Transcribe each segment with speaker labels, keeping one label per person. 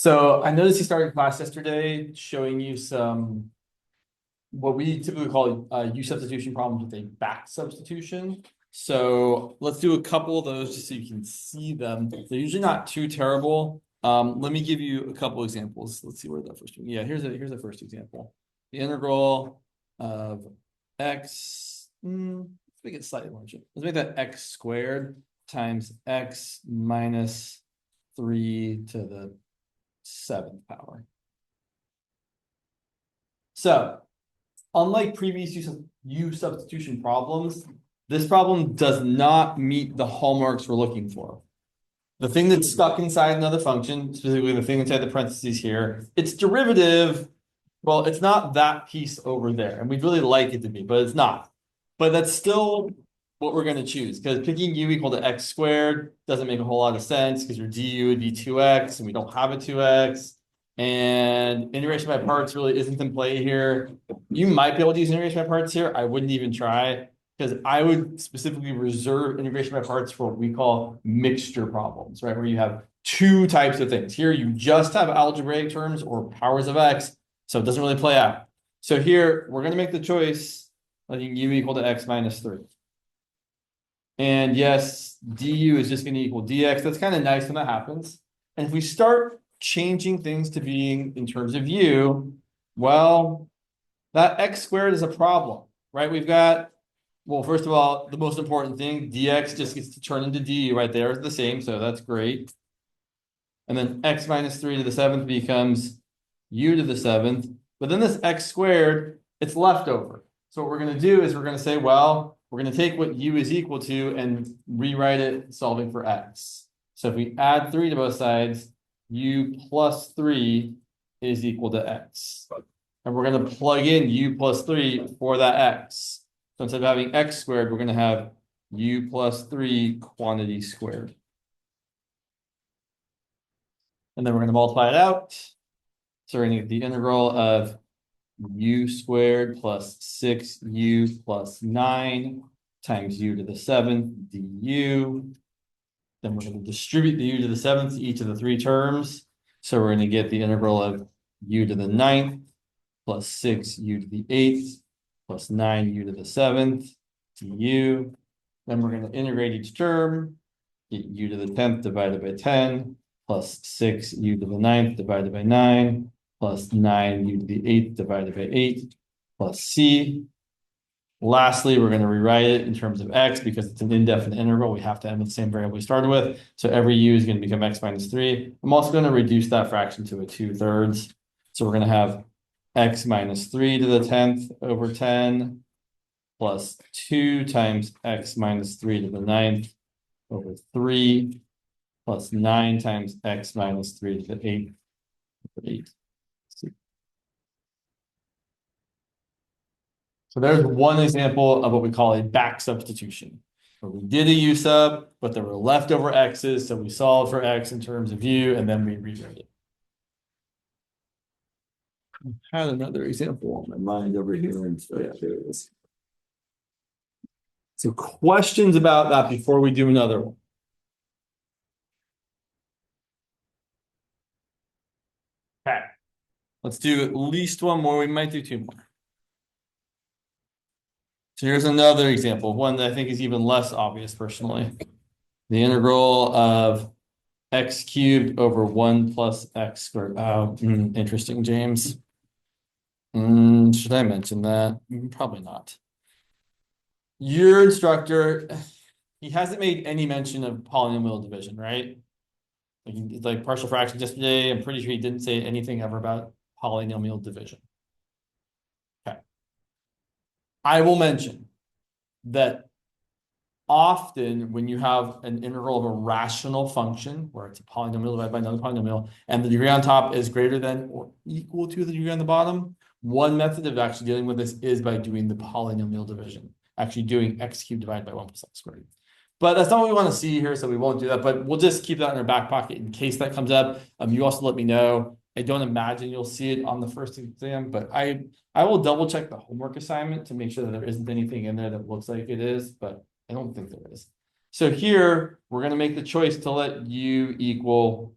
Speaker 1: So I noticed you started class yesterday showing you some what we typically call U substitution problems with a back substitution. So let's do a couple of those just so you can see them. They're usually not too terrible. Let me give you a couple examples. Let's see where the first one. Yeah, here's a first example. The integral of x. Let's make it slightly larger. Let's make that x squared times x minus 3 to the 7th power. So, unlike previous U substitution problems, this problem does not meet the hallmarks we're looking for. The thing that's stuck inside another function, specifically the thing inside the parentheses here, its derivative, well, it's not that piece over there, and we'd really like it to be, but it's not. But that's still what we're going to choose, because picking u equal to x squared doesn't make a whole lot of sense, because your du would be 2x, and we don't have a 2x. And integration by parts really isn't in play here. You might be able to use integration by parts here. I wouldn't even try, because I would specifically reserve integration by parts for what we call mixture problems, right? Where you have two types of things. Here you just have algebraic terms or powers of x, so it doesn't really play out. So here we're going to make the choice letting u equal to x minus 3. And yes, du is just going to equal dx. That's kind of nice when that happens. And if we start changing things to being in terms of u, well, that x squared is a problem, right? We've got, well, first of all, the most important thing, dx just gets to turn into du right there is the same, so that's great. And then x minus 3 to the 7th becomes u to the 7th. But then this x squared, it's left over. So what we're going to do is we're going to say, well, we're going to take what u is equal to and rewrite it solving for x. So if we add 3 to both sides, u plus 3 is equal to x. And we're going to plug in u plus 3 for that x. So instead of having x squared, we're going to have u plus 3 quantity squared. And then we're going to multiply it out. So we're going to get the integral of u squared plus 6u plus 9 times u to the 7th du. Then we're going to distribute the u to the 7th to each of the three terms. So we're going to get the integral of u to the 9th plus 6u to the 8th plus 9u to the 7th du. Then we're going to integrate each term, get u to the 10th divided by 10 plus 6u to the 9th divided by 9 plus 9u to the 8th divided by 8 plus c. Lastly, we're going to rewrite it in terms of x because it's an indefinite integral. We have to end with the same variable we started with. So every u is going to become x minus 3. I'm also going to reduce that fraction to a 2/3. So we're going to have x minus 3 to the 10th over 10 plus 2 times x minus 3 to the 9th over 3 plus 9 times x minus 3 to the 8th over 8. So there's one example of what we call a back substitution, where we did a u sub, but there were leftover x's, so we solved for x in terms of u, and then we rewrote it. I had another example on my mind over here, and so yeah, there it is. So questions about that before we do another one? Okay, let's do at least one more. We might do two more. So here's another example, one that I think is even less obvious personally. The integral of x cubed over 1 plus x squared. Oh, interesting, James. Should I mention that? Probably not. Your instructor, he hasn't made any mention of polynomial division, right? Like partial fractions yesterday, I'm pretty sure he didn't say anything ever about polynomial division. Okay. I will mention that often when you have an integral of a rational function, where it's a polynomial divided by another polynomial, and the degree on top is greater than or equal to the degree on the bottom, one method of actually dealing with this is by doing the polynomial division, actually doing x cubed divided by 1 plus x squared. But that's not what we want to see here, so we won't do that. But we'll just keep that in our back pocket in case that comes up. You also let me know. I don't imagine you'll see it on the first exam, but I will double check the homework assignment to make sure that there isn't anything in there that looks like it is, but I don't think there is. So here, we're going to make the choice to let u equal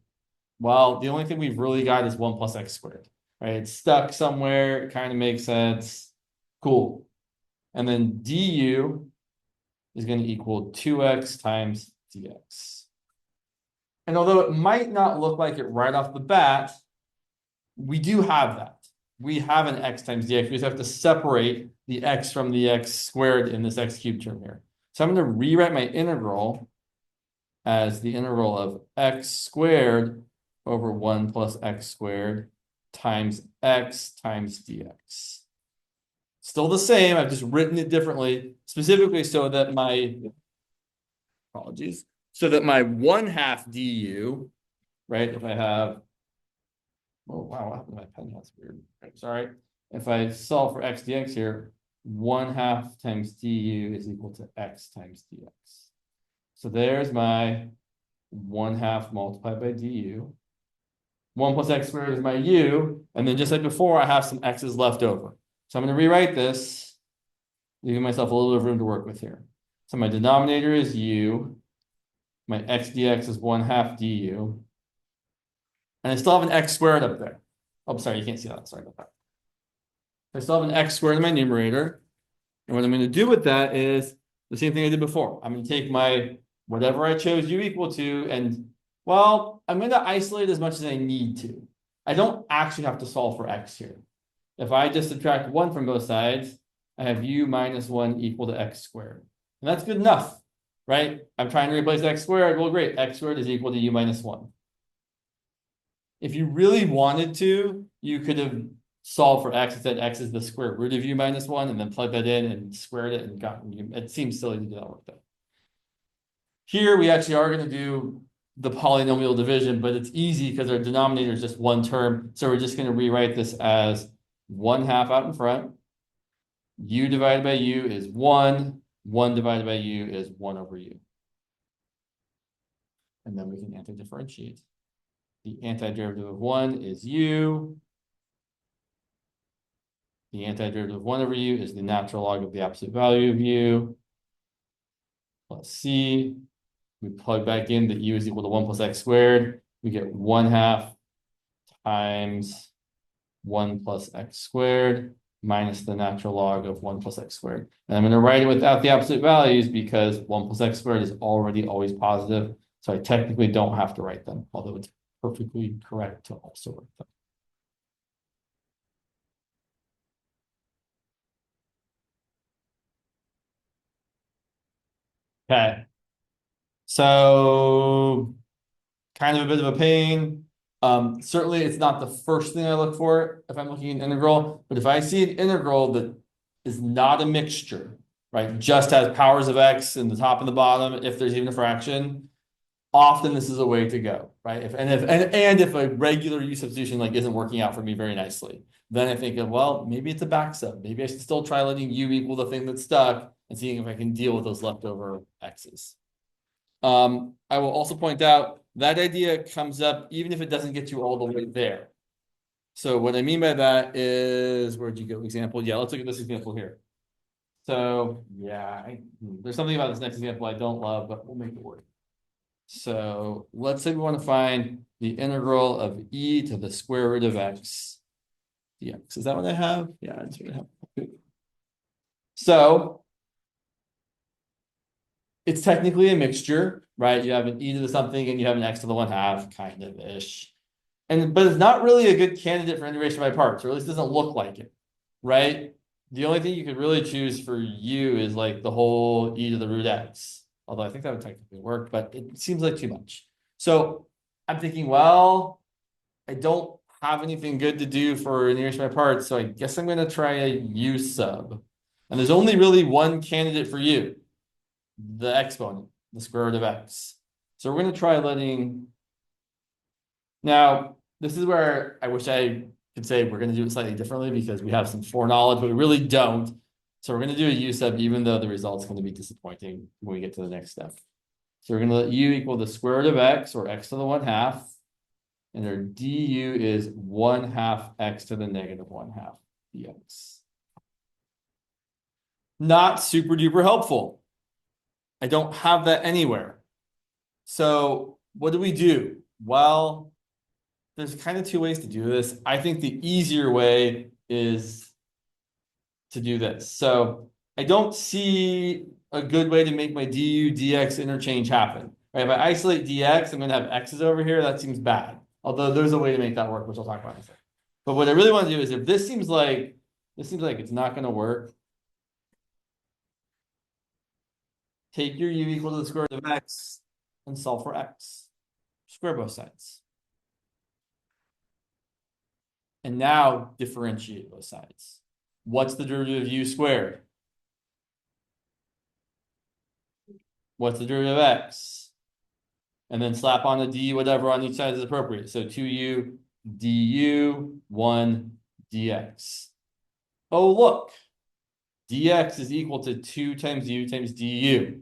Speaker 1: Well, the only thing we've really got is 1 plus x squared, right? It's stuck somewhere. It kind of makes sense. Cool. And then du is going to equal 2x times dx. And although it might not look like it right off the bat, we do have that. We have an x times dx. We just have to separate the x from the x squared in this x cubed term here. So I'm going to rewrite my integral as the integral of x squared over 1 plus x squared times x times dx. Still the same, I've just written it differently, specifically so that my, apologies, so that my 1/2 du, right, if I have, oh wow, what happened to my pen? That's weird. Sorry. If I solve for x dx here, 1/2 times du is equal to x times dx. So there's my 1/2 multiplied by du. 1 plus x squared is my u, and then just like before, I have some x's left over. So I'm going to rewrite this, leaving myself a little bit of room to work with here. So my denominator is u, my x dx is 1/2 du, and I still have an x squared up there. Oh, sorry, you can't see that. Sorry about that. I still have an x squared in my numerator, and what I'm going to do with that is the same thing I did before. I'm going to take my whatever I chose u equal to, and well, I'm going to isolate as much as I need to. I don't actually have to solve for x here. If I just subtract 1 from both sides, I have u minus 1 equal to x squared. And that's good enough, right? I'm trying to replace x squared. Well, great. X squared is equal to u minus 1. If you really wanted to, you could have solved for x and said x is the square root of u minus 1 and then plug that in and squared it and gotten u. It seems silly to do that work though. Here, we actually are going to do the polynomial division, but it's easy because our denominator is just one term. So we're just going to rewrite this as 1/2 out in front. U divided by u is 1. 1 divided by u is 1 over u. And then we can anti-differentiate. The antiderivative of 1 is u. The antiderivative of 1 over u is the natural log of the absolute value of u. Plus c. We plug back in that u is equal to 1 plus x squared. We get 1/2 times 1 plus x squared minus the natural log of 1 plus x squared. And I'm going to write it without the absolute values because 1 plus x squared is already always positive. So I technically don't have to write them, although it's perfectly correct to also write them. Okay. So kind of a bit of a pain. Certainly it's not the first thing I look for if I'm looking at an integral, but if I see an integral that is not a mixture, right, just has powers of x in the top and the bottom, if there's even a fraction, often this is a way to go, right? If a regular u substitution like isn't working out for me very nicely, then I think of, well, maybe it's a back sub. Maybe I should still try letting u equal the thing that's stuck and seeing if I can deal with those leftover x's. I will also point out that idea comes up even if it doesn't get you all the way there. So what I mean by that is, where'd you go? Example? Yeah, let's look at this example here. So yeah, there's something about this next example I don't love, but we'll make it work. So let's say we want to find the integral of e to the square root of x dx. Is that what I have? Yeah, that's what I have. So it's technically a mixture, right? You have an e to the something and you have an x to the 1/2, kind of ish. But it's not really a good candidate for integration by parts, or at least doesn't look like it, right? The only thing you could really choose for u is like the whole e to the root x. Although I think that would technically work, but it seems like too much. So I'm thinking, well, I don't have anything good to do for integration by parts, so I guess I'm going to try a u sub. And there's only really one candidate for u, the exponent, the square root of x. So we're going to try letting... Now, this is where I wish I could say we're going to do it slightly differently because we have some foreknowledge, but we really don't. So we're going to do a u sub, even though the result's going to be disappointing when we get to the next step. So we're going to let u equal the square root of x, or x to the 1/2. And our du is 1/2 x to the negative 1/2 dx. Not super duper helpful. I don't have that anywhere. So what do we do? Well, there's kind of two ways to do this. I think the easier way is to do this. So I don't see a good way to make my du dx interchange happen. Right? If I isolate dx, I'm going to have x's over here. That seems bad. Although there's a way to make that work, which I'll talk about in a second. But what I really want to do is if this seems like it's not going to work, take your u equal to the square root of x and solve for x. Square both sides. And now differentiate both sides. What's the derivative of u squared? What's the derivative of x? And then slap on a d whatever on each side is appropriate. So 2u du 1 dx. Oh, look. Dx is equal to 2 times u times du.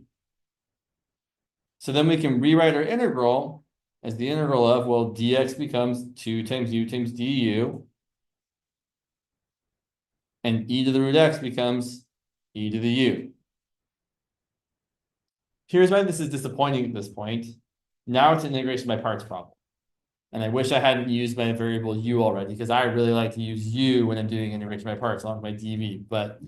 Speaker 1: So then we can rewrite our integral as the integral of, well, dx becomes 2 times u times du. And e to the root x becomes e to the u. Here's why this is disappointing at this point. Now it's an integration by parts problem. And I wish I hadn't used my variable u already, because I really like to use u when I'm doing integration by parts along with my dv. But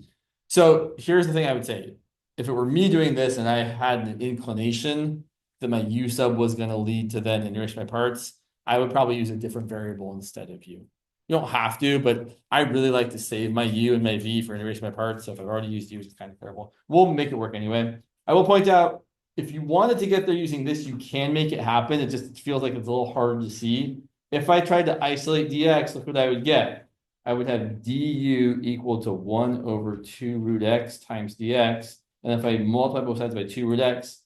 Speaker 1: so here's the thing I would say. If it were me doing this and I had an inclination that my u sub was going to lead to then integration by parts, I would probably use a different variable instead of u. You don't have to, but I really like to save my u and my v for integration by parts. So if I've already used u, it's kind of terrible. We'll make it work anyway. I will point out, if you wanted to get there using this, you can make it happen. It just feels like it's a little harder to see. If I tried to isolate dx, look what I would get. I would have du equal to 1 over 2 root x times dx. And if I multiply both sides by 2 root x,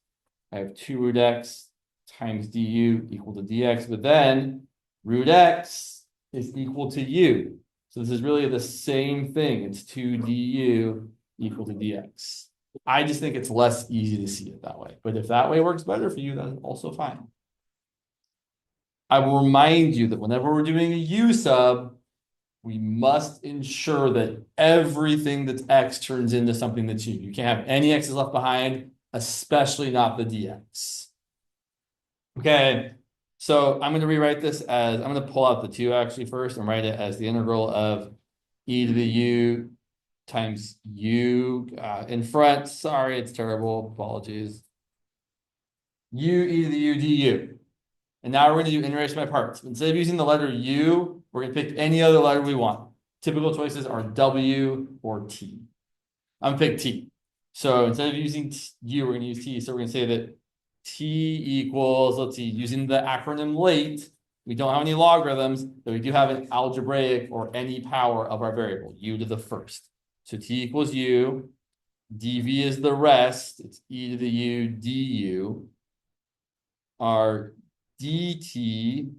Speaker 1: I have 2 root x times du equal to dx. But then root x is equal to u. So this is really the same thing. It's 2 du equal to dx. I just think it's less easy to see it that way. But if that way works better for you, that's also fine. I will remind you that whenever we're doing a u sub, we must ensure that everything that's x turns into something that's u. You can't have any x's left behind, especially not the dx. Okay, so I'm going to rewrite this as, I'm going to pull out the 2 actually first and write it as the integral of e to the u times u in front. Sorry, it's terrible. Apologies. U e to the u du. And now we're going to do integration by parts. Instead of using the letter u, we're going to pick any other letter we want. Typical choices are w or t. I'm going to pick t. So instead of using u, we're going to use t. So we're going to say that t equals, let's see, using the acronym LATE, we don't have any logarithms, but we do have an algebraic or any power of our variable, u to the first. So t equals u, dv is the rest, it's e to the u du. Our dt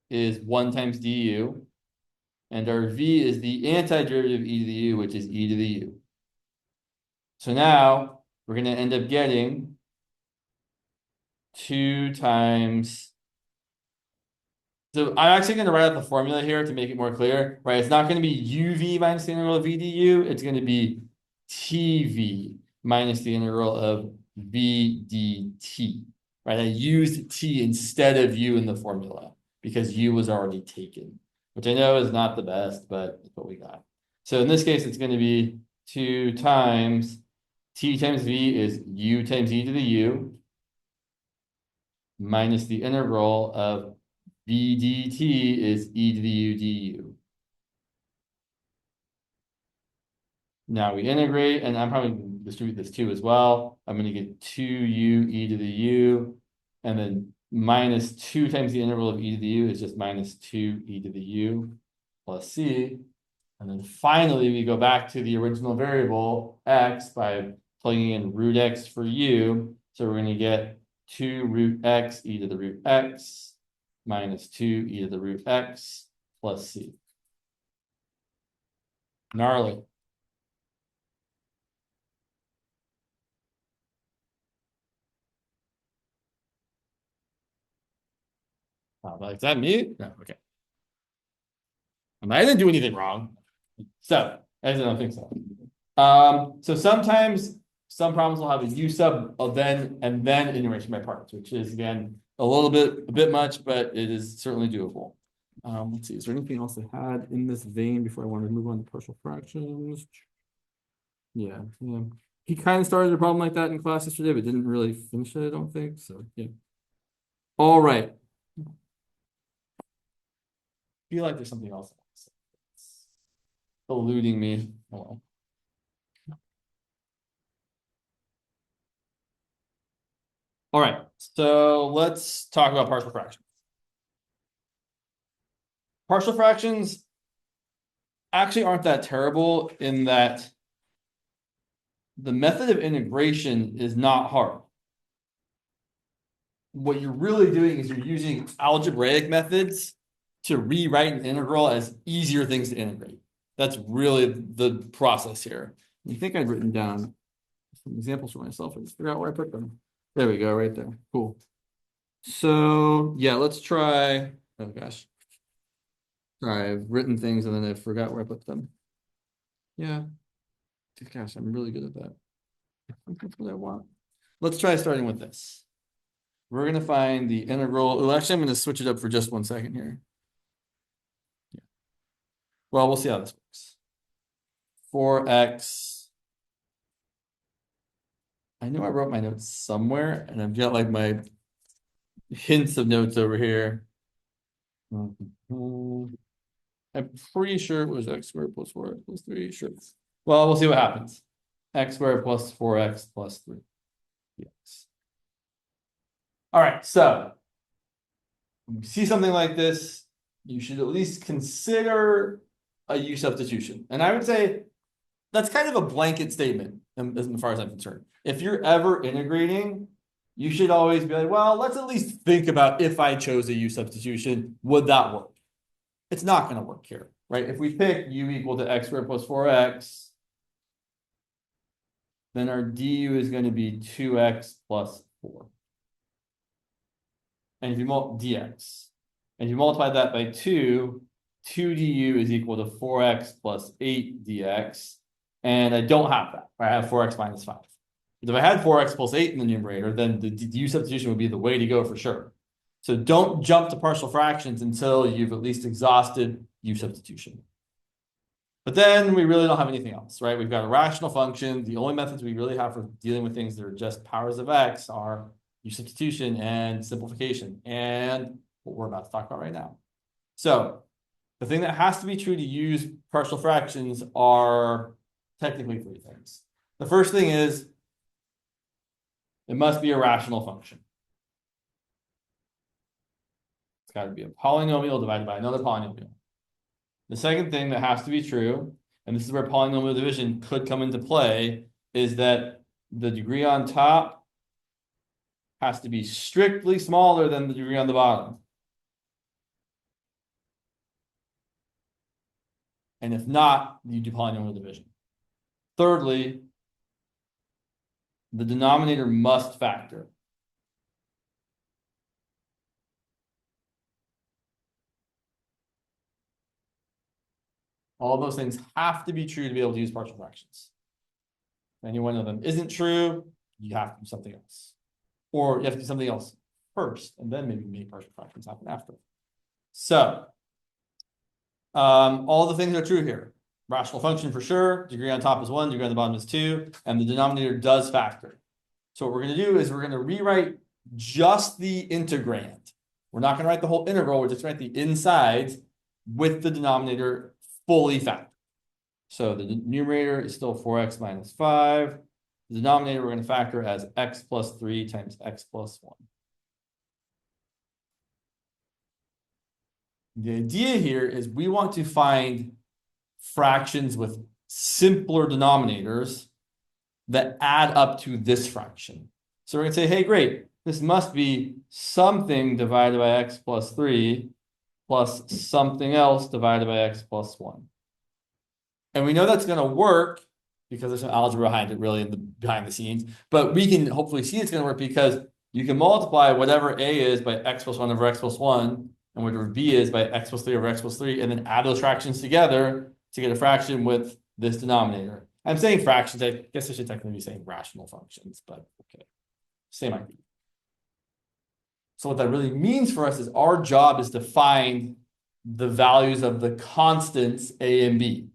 Speaker 1: is 1 times du, and our v is the antiderivative of e to the u, which is e to the u. So now we're going to end up getting 2 times. So I'm actually going to write out the formula here to make it more clear, right? It's not going to be uv minus the integral of v du. It's going to be tv minus the integral of v dt, right? I used t instead of u in the formula because u was already taken, which I know is not the best, but it's what we got. So in this case, it's going to be 2 times t times v is u times e to the u minus the integral of v dt is e to the u du. Now we integrate, and I'm probably going to distribute this too as well. I'm going to get 2u e to the u, and then minus 2 times the integral of e to the u is just minus 2 e to the u plus c. And then finally, we go back to the original variable x by plugging in root x for u. So we're going to get 2 root x e to the root x minus 2 e to the root x plus c. Gnarly. Is that me? No, okay. I didn't do anything wrong. So, I don't think so. So sometimes some problems will have a u sub of then and then integration by parts, which is again a bit much, but it is certainly doable. Let's see, is there anything else I had in this vein before I want to move on to partial fractions? Yeah. He kind of started a problem like that in class yesterday, but didn't really finish it, I don't think. So yeah. All right. Feel like there's something else it's eluding me. Oh, well. All right, so let's talk about partial fractions. Partial fractions actually aren't that terrible in that the method of integration is not hard. What you're really doing is you're using algebraic methods to rewrite an integral as easier things to integrate. That's really the process here. I think I've written down some examples for myself. I just figure out where I put them. There we go, right there. Cool. So yeah, let's try. Oh gosh. Sorry, I've written things and then I forgot where I put them. Yeah. Gosh, I'm really good at that. I think that's what I want. Let's try starting with this. We're going to find the integral. Well, actually, I'm going to switch it up for just 1 second here. Yeah. Well, we'll see how this works. 4x. I know I wrote my notes somewhere, and I've got like my hints of notes over here. I'm pretty sure it was x squared plus 4x plus 3. Sure. Well, we'll see what happens. X squared plus 4x plus 3. Yes. All right, so when you see something like this, you should at least consider a U substitution. And I would say that's kind of a blanket statement as far as I'm concerned. If you're ever integrating, you should always be like, well, let's at least think about if I chose a U substitution, would that work? It's not going to work here, right? If we pick U equal to x squared plus 4x, then our du is going to be 2x plus 4. And if you dx, and if you multiply that by 2 du is equal to 4x plus 8 dx. And I don't have that. I have 4x minus 5. But if I had 4x plus 8 in the numerator, then the u substitution would be the way to go for sure. So don't jump to partial fractions until you've at least exhausted u substitution. But then we really don't have anything else, right? We've got a rational function. The only methods we really have for dealing with things that are just powers of x are u substitution and simplification, and what we're about to talk about right now. So the thing that has to be true to use partial fractions are technically 3 things. The first thing is it must be a rational function. It's got to be a polynomial divided by another polynomial. The second thing that has to be true, and this is where polynomial division could come into play, is that the degree on top has to be strictly smaller than the degree on the bottom. And if not, you do polynomial division. Thirdly, the denominator must factor. All those things have to be true to be able to use partial fractions. If any one of them isn't true, you have to do something else. Or you have to do something else first, and then maybe make partial fractions happen after. So, all the things are true here. Rational function for sure, degree on top is 1, degree on the bottom is 2, and the denominator does factor. So what we're going to do is we're going to rewrite just the integrand. We're not going to write the whole integral, we're just going to write the insides with the denominator fully factored. So the numerator is still 4x minus 5. The denominator we're going to factor as x plus 3 times x plus 1. The idea here is we want to find fractions with simpler denominators that add up to this fraction. So we're going to say, hey, great, this must be something divided by x plus 3 plus something else divided by x plus 1. And we know that's going to work because there's some algebra behind it, really, behind the scenes. But we can hopefully see it's going to work because you can multiply whatever a is by x plus 1 over x plus 1, and whatever b is by x plus 3 over x plus 3, and then add those fractions together to get a fraction with this denominator. I'm saying fractions. I guess I should technically be saying rational functions, but okay. Same idea. So what that really means for us is our job is to find the values of the constants A and B.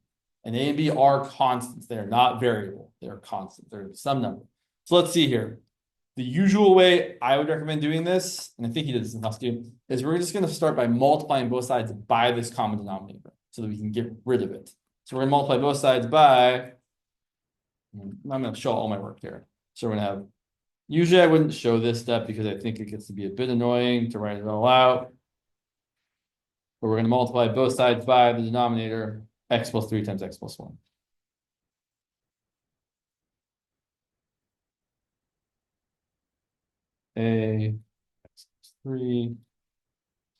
Speaker 1: And A and B are constants. They're not variable. They're constant. They're some number. So let's see here. The usual way I would recommend doing this, and I think he did this in Husky, is we're just going to start by multiplying both sides by this common denominator so that we can get rid of it. So we're going to multiply both sides by, I'm going to show all my work here. So we're going to have, usually I wouldn't show this step because I think it gets to be a bit annoying to write it all out. But we're going to multiply both sides by the denominator, x plus 3 times x plus 1. A x plus 3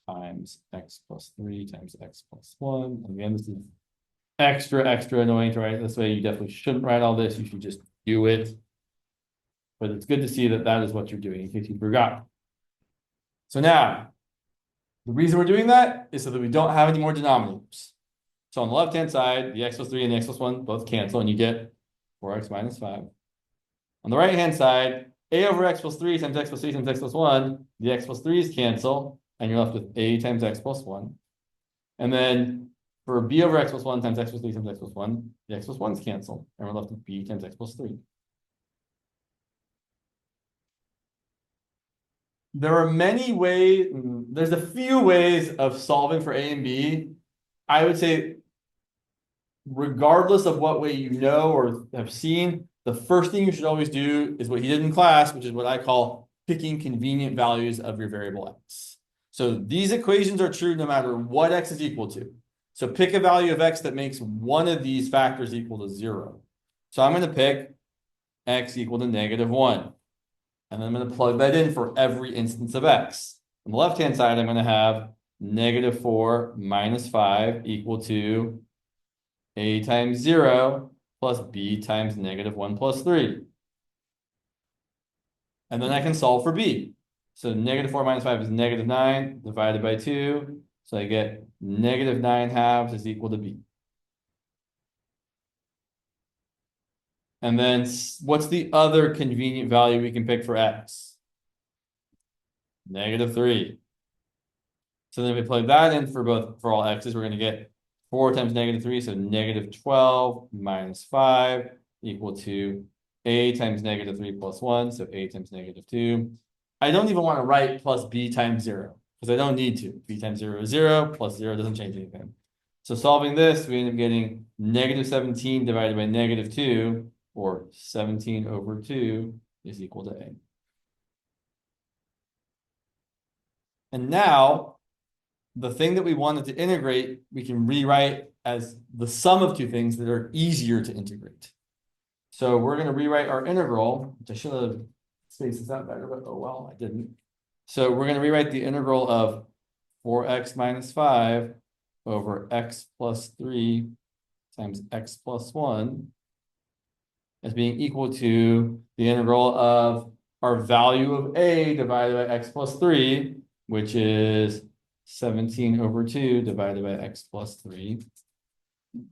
Speaker 1: times x plus 3 times x plus 1. Again, this is extra annoying to write this way. You definitely shouldn't write all this. You should just do it. But it's good to see that that is what you're doing in case you forgot. So now, the reason we're doing that is so that we don't have any more denominators. So on the left-hand side, the x plus 3 and the x plus 1 both cancel, and you get 4x minus 5. On the right-hand side, a over x plus 3 times x plus 3 times x plus 1, the x plus 3's cancel, and you're left with a times x plus 1. And then for b over x plus 1 times x plus 3 times x plus 1, the x plus 1's cancel, and we're left with b times x plus 3. There are many ways, there's a few ways of solving for a and b. I would say, regardless of what way you know or have seen, the first thing you should always do is what he did in class, which is what I call picking convenient values of your variable x. So these equations are true no matter what x is equal to. So pick a value of x that makes one of these factors equal to 0. So I'm going to pick x equal to -1. And then I'm going to plug that in for every instance of x. On the left-hand side, I'm going to have -4 minus 5 equal to a times 0 plus b times -1 plus 3. And then I can solve for b. So -4 minus 5 is -9 divided by 2. So I get -9/2 is equal to b. And then what's the other convenient value we can pick for x? -3. So then if we plug that in for all x's, we're going to get 4 times -3, so -12 minus 5 equal to a times -3 plus 1, so a times -2. I don't even want to write plus b times 0, because I don't need to. B times 0 is 0, plus 0 doesn't change anything. So solving this, we end up getting -17 divided by -2, or 17 over 2 is equal to a. And now, the thing that we wanted to integrate, we can rewrite as the sum of two things that are easier to integrate. So we're going to rewrite our integral, which I should have spaced this out better, but oh well, I didn't. So we're going to rewrite the integral of 4x minus 5 over x plus 3 times x plus 1 as being equal to the integral of our value of a divided by x plus 3, which is 17 over 2 divided by x plus 3,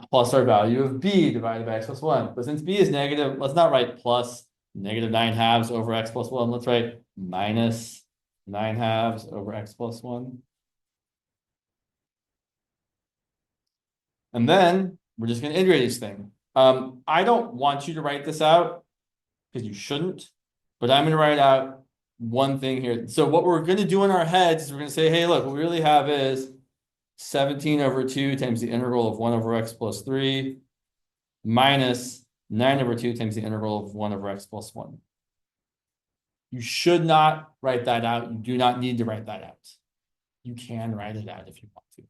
Speaker 1: plus our value of b divided by x plus 1. But since b is negative, let's not write plus -9/2 over x plus 1. Let's write -9/2 over x plus 1. And then we're just going to integrate this thing. I don't want you to write this out because you shouldn't, but I'm going to write out one thing here. So what we're going to do in our heads is we're going to say, hey, look, what we really have is 17 over 2 times the integral of 1 over x plus 3 minus 9 over 2 times the integral of 1 over x plus 1. You should not write that out. You do not need to write that out. You can write it out if you want to.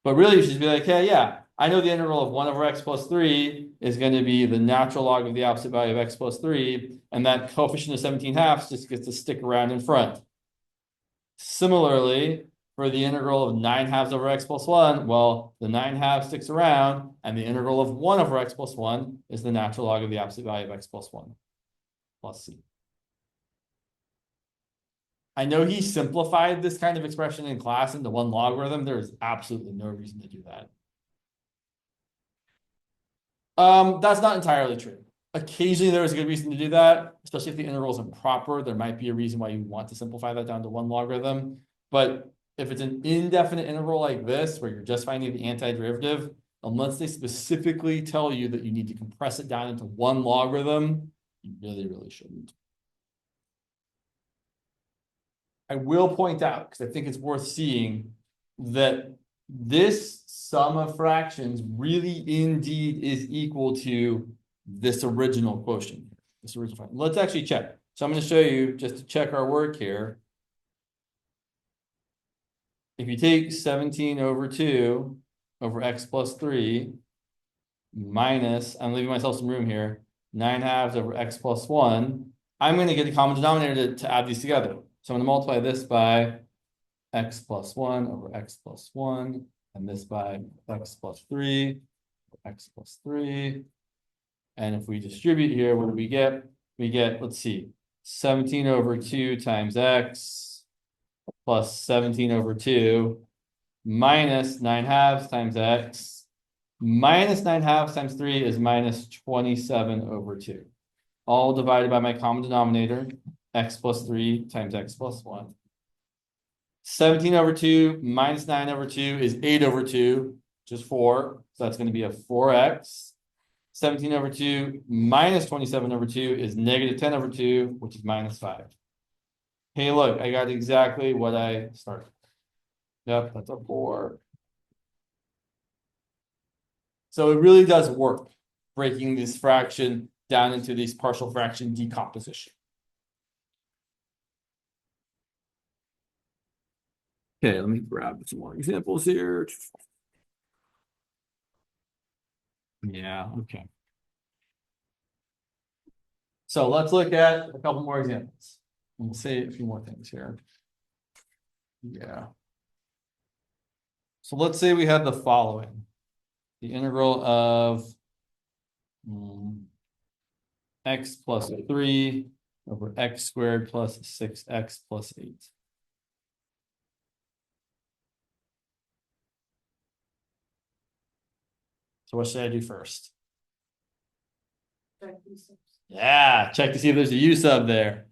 Speaker 1: But really, you should be like, hey, yeah, I know the integral of 1 over x plus 3 is going to be the natural log of the opposite value of x plus 3, and that coefficient of 17/2 just gets to stick around in front. Similarly, for the integral of 9/2 over x plus 1, well, the 9/2 sticks around, and the integral of 1 over x plus 1 is the natural log of the opposite value of x plus 1 plus c. I know he simplified this kind of expression in class into one logarithm. There is absolutely no reason to do that. That's not entirely true. Occasionally there is a good reason to do that, especially if the integral is improper. There might be a reason why you want to simplify that down to one logarithm. But if it's an indefinite integral like this, where you're just finding the antiderivative, unless they specifically tell you that you need to compress it down into one logarithm, you really, really shouldn't. I will point out, because I think it's worth seeing, that this sum of fractions really indeed is equal to this original quotient. This original fraction. Let's actually check. So I'm going to show you, just to check our work here. If you take 17 over 2 over x plus 3 minus, I'm leaving myself some room here, 9/2 over x plus 1, I'm going to get a common denominator to add these together. So I'm going to multiply this by x plus 1 over x plus 1, and this by x plus 3, x plus 3. And if we distribute here, what do we get? We get, let's see, 17 over 2 times x plus 17 over 2 minus 9/2 times x minus 9/2 times 3 is minus 27 over 2. All divided by my common denominator, x plus 3 times x plus 1. 17 over 2 minus 9 over 2 is 8 over 2, which is 4. So that's going to be a 4x. 17 over 2 minus 27 over 2 is negative 10 over 2, which is minus 5. Hey, look, I got exactly what I started. Yep, that's a 4. So it really does work, breaking this fraction down into these partial fraction decomposition. Okay, let me grab some more examples here. Yeah, okay. So let's look at a couple more examples. We'll say a few more things here. Yeah. So let's say we had the following. The integral of x plus 3 over x squared plus 6x plus 8. So what should I do first? Yeah, check to see if there's a U sub there.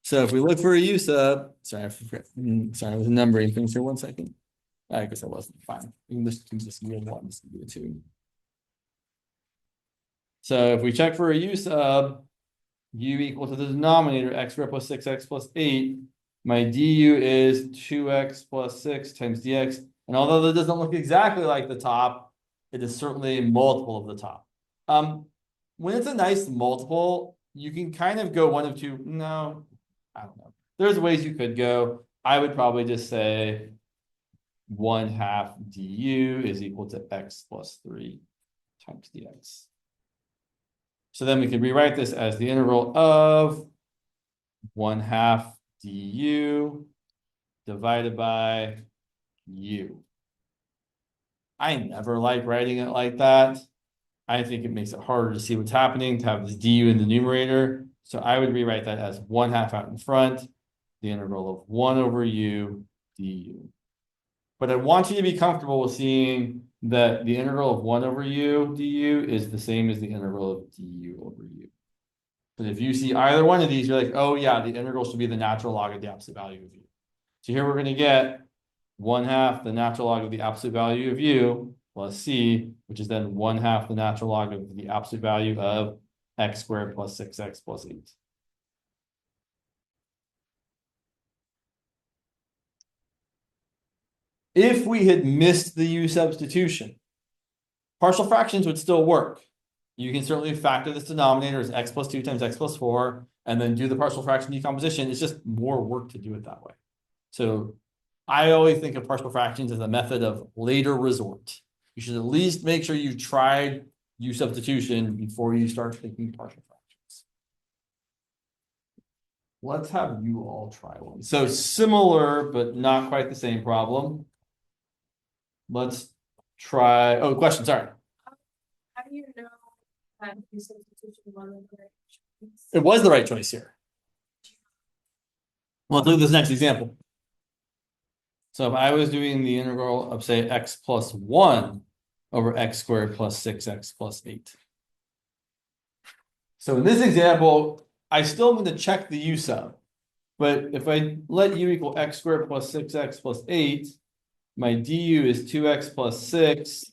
Speaker 1: So if we look for a U sub, sorry, I was numbering things here 1 second. I guess I wasn't fine. English can just be a 1, this can be a 2. So if we check for a U sub, U equal to the denominator, x squared plus 6x plus 8. My du is 2x plus 6 times dx. And although that doesn't look exactly like the top, it is certainly a multiple of the top. When it's a nice multiple, you can kind of go one of two. No, I don't know. There's ways you could go. I would probably just say 1/2 du is equal to x plus 3 times dx. So then we can rewrite this as the integral of 1/2 du divided by u. I never like writing it like that. I think it makes it harder to see what's happening to have this du in the numerator. So I would rewrite that as 1/2 out in front, the integral of 1 over u du. But I want you to be comfortable with seeing that the integral of 1 over u du is the same as the integral of du over u. But if you see either one of these, you're like, oh yeah, the integral should be the natural log of the absolute value of u. So here we're going to get 1/2 the natural log of the absolute value of u plus c, which is then 1/2 the natural log of the absolute value of x squared plus 6x plus 8. If we had missed the u substitution, partial fractions would still work. You can certainly factor this denominator as x plus 2 times x plus 4, and then do the partial fraction decomposition. It's just more work to do it that way. So I always think of partial fractions as a method of later resort. You should at least make sure you've tried u substitution before you start thinking partial fractions. Let's have you all try one. So similar, but not quite the same problem. Let's try, oh, question, sorry.
Speaker 2: How do you know that u substitution wasn't the right choice?
Speaker 1: It was the right choice here. Well, let's look at this next example. So if I was doing the integral of, say, x plus 1 over x squared plus 6x plus 8. So in this example, I still need to check the u sub. But if I let u equal x squared plus 6x plus 8, my du is 2x plus 6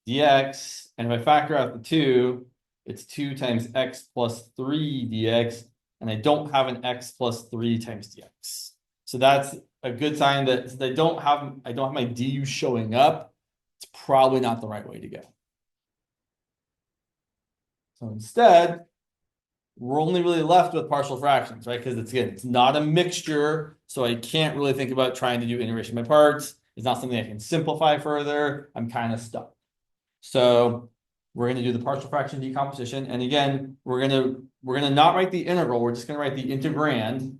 Speaker 1: dx. And if I factor out the 2, it's 2 times x plus 3 dx. And I don't have an x plus 3 times dx. So that's a good sign that since I don't have my du showing up, it's probably not the right way to go. So instead, we're only really left with partial fractions, right? Because it's not a mixture, so I can't really think about trying to do integration by parts. It's not something I can simplify further. I'm kind of stuck. So we're going to do the partial fraction decomposition, and again, we're gonna not write the integral. We're just going to write the integrand,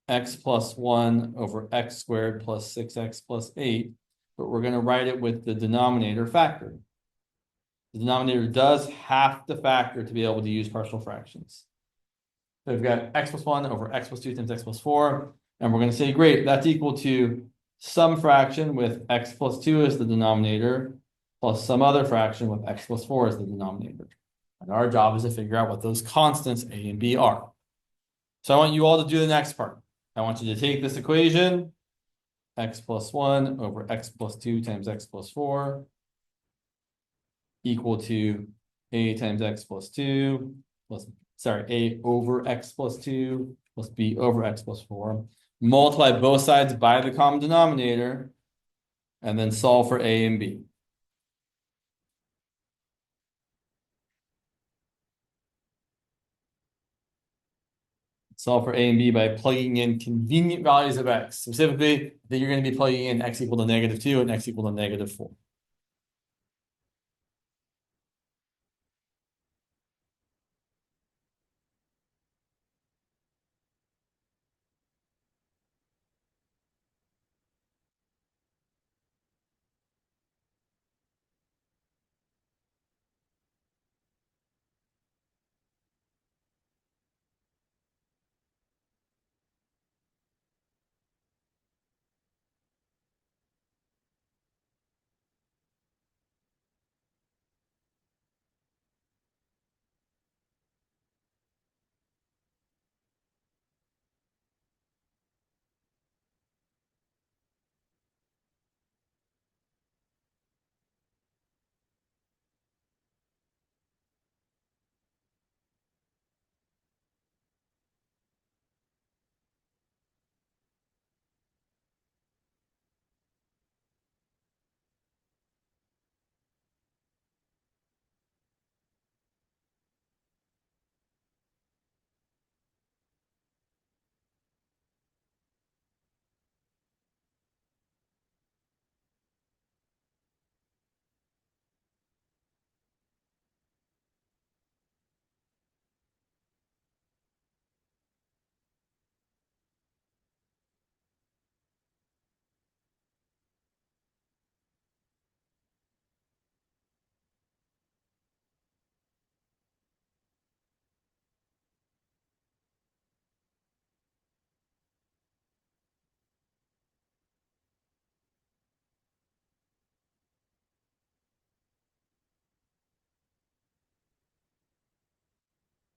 Speaker 1: x plus 1 over x squared plus 6x plus 8, but we're going to write it with the denominator factored. The denominator does have to factor to be able to use partial fractions. So we've got x plus 1 over x plus 2 times x plus 4. And we're going to say, great, that's equal to some fraction with x plus 2 as the denominator, plus some other fraction with x plus 4 as the denominator. And our job is to figure out what those constants a and b are. So I want you all to do the next part. I want you to take this equation, x plus 1 over x plus 2 times x plus 4, equal to a times x plus 2 plus, sorry, a over x plus 2 plus b over x plus 4. Multiply both sides by the common denominator, and then solve for a and b. Solve for a and b by plugging in convenient values of x. Specifically, that you're going to be plugging in x equal to -2 and x equal to -4.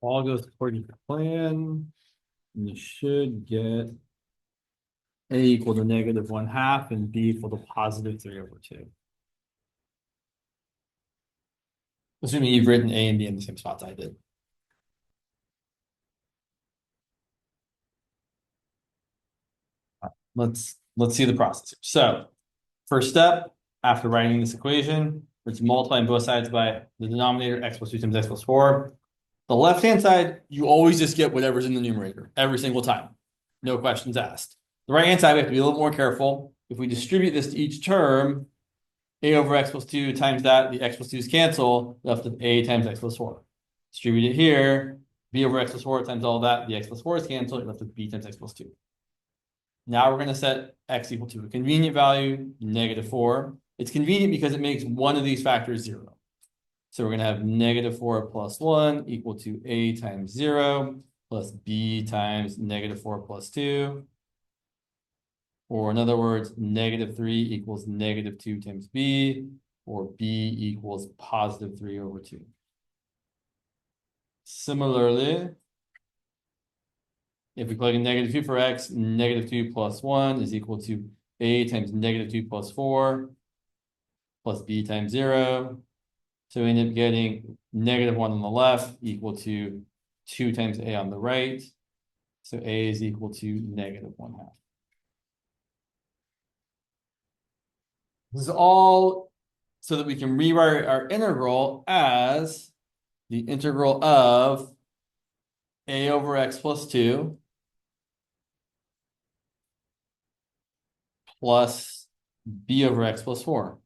Speaker 1: All goes according to plan. And you should get a equal to -1/2 and b equal to +3/2. Assuming you've written a and b in the same spots I did. Let's see the process. So first step, after writing this equation, it's multiplying both sides by the denominator, x plus 2 times x plus 4. The left-hand side, you always just get whatever's in the numerator every single time. No questions asked. The right-hand side, we have to be a little more careful. If we distribute this to each term, a over x plus 2 times that, the x plus 2's cancel, left with a times x plus 4. Distribute it here, b over x plus 4 times all that, the x plus 4 is canceled, you're left with b times x plus 2. Now we're going to set x equal to a convenient value, -4. It's convenient because it makes one of these factors 0. So we're going to have -4 plus 1 equal to a times 0 plus b times -4 plus 2. Or in other words, -3 equals -2 times b, or b equals +3/2. Similarly, if we plug in -2 for x, -2 plus 1 is equal to a times -2 plus 4 plus b times 0. So we end up getting -1 on the left equal to 2 times a on the right. So a is equal to -1/2. This is all so that we can rewrite our integral as the integral of a over x plus 2 plus b over x plus 4.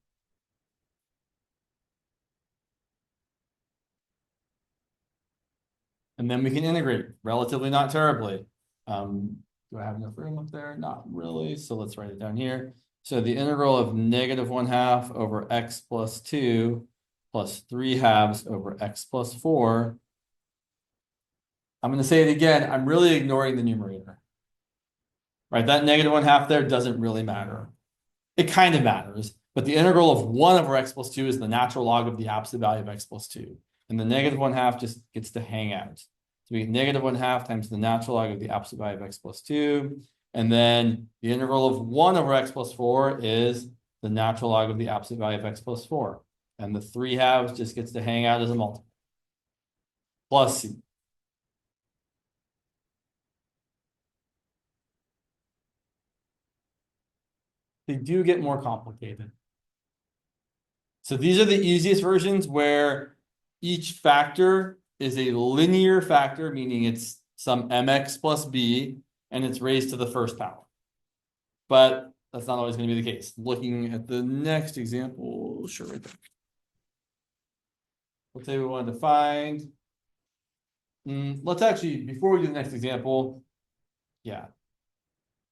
Speaker 1: And then we can integrate relatively not terribly. Do I have enough room up there? Not really. So let's write it down here. So the integral of -1/2 over x plus 2 plus 3/2 over x plus 4. I'm going to say it again. I'm really ignoring the numerator. Right? That -1/2 there doesn't really matter. It kind of matters. But the integral of 1 over x plus 2 is the natural log of the absolute value of x plus 2. And the -1/2 just gets to hang out. So we get -1/2 times the natural log of the absolute value of x plus 2. And then the integral of 1 over x plus 4 is the natural log of the absolute value of x plus 4. And the 3/2 just gets to hang out as a multiple. Plus c. They do get more complicated. So these are the easiest versions where each factor is a linear factor, meaning it's some mx plus b, and it's raised to the first power. But that's not always going to be the case. Looking at the next example, sure, right there. Let's say we wanted to find. Let's actually, before we do the next example, yeah.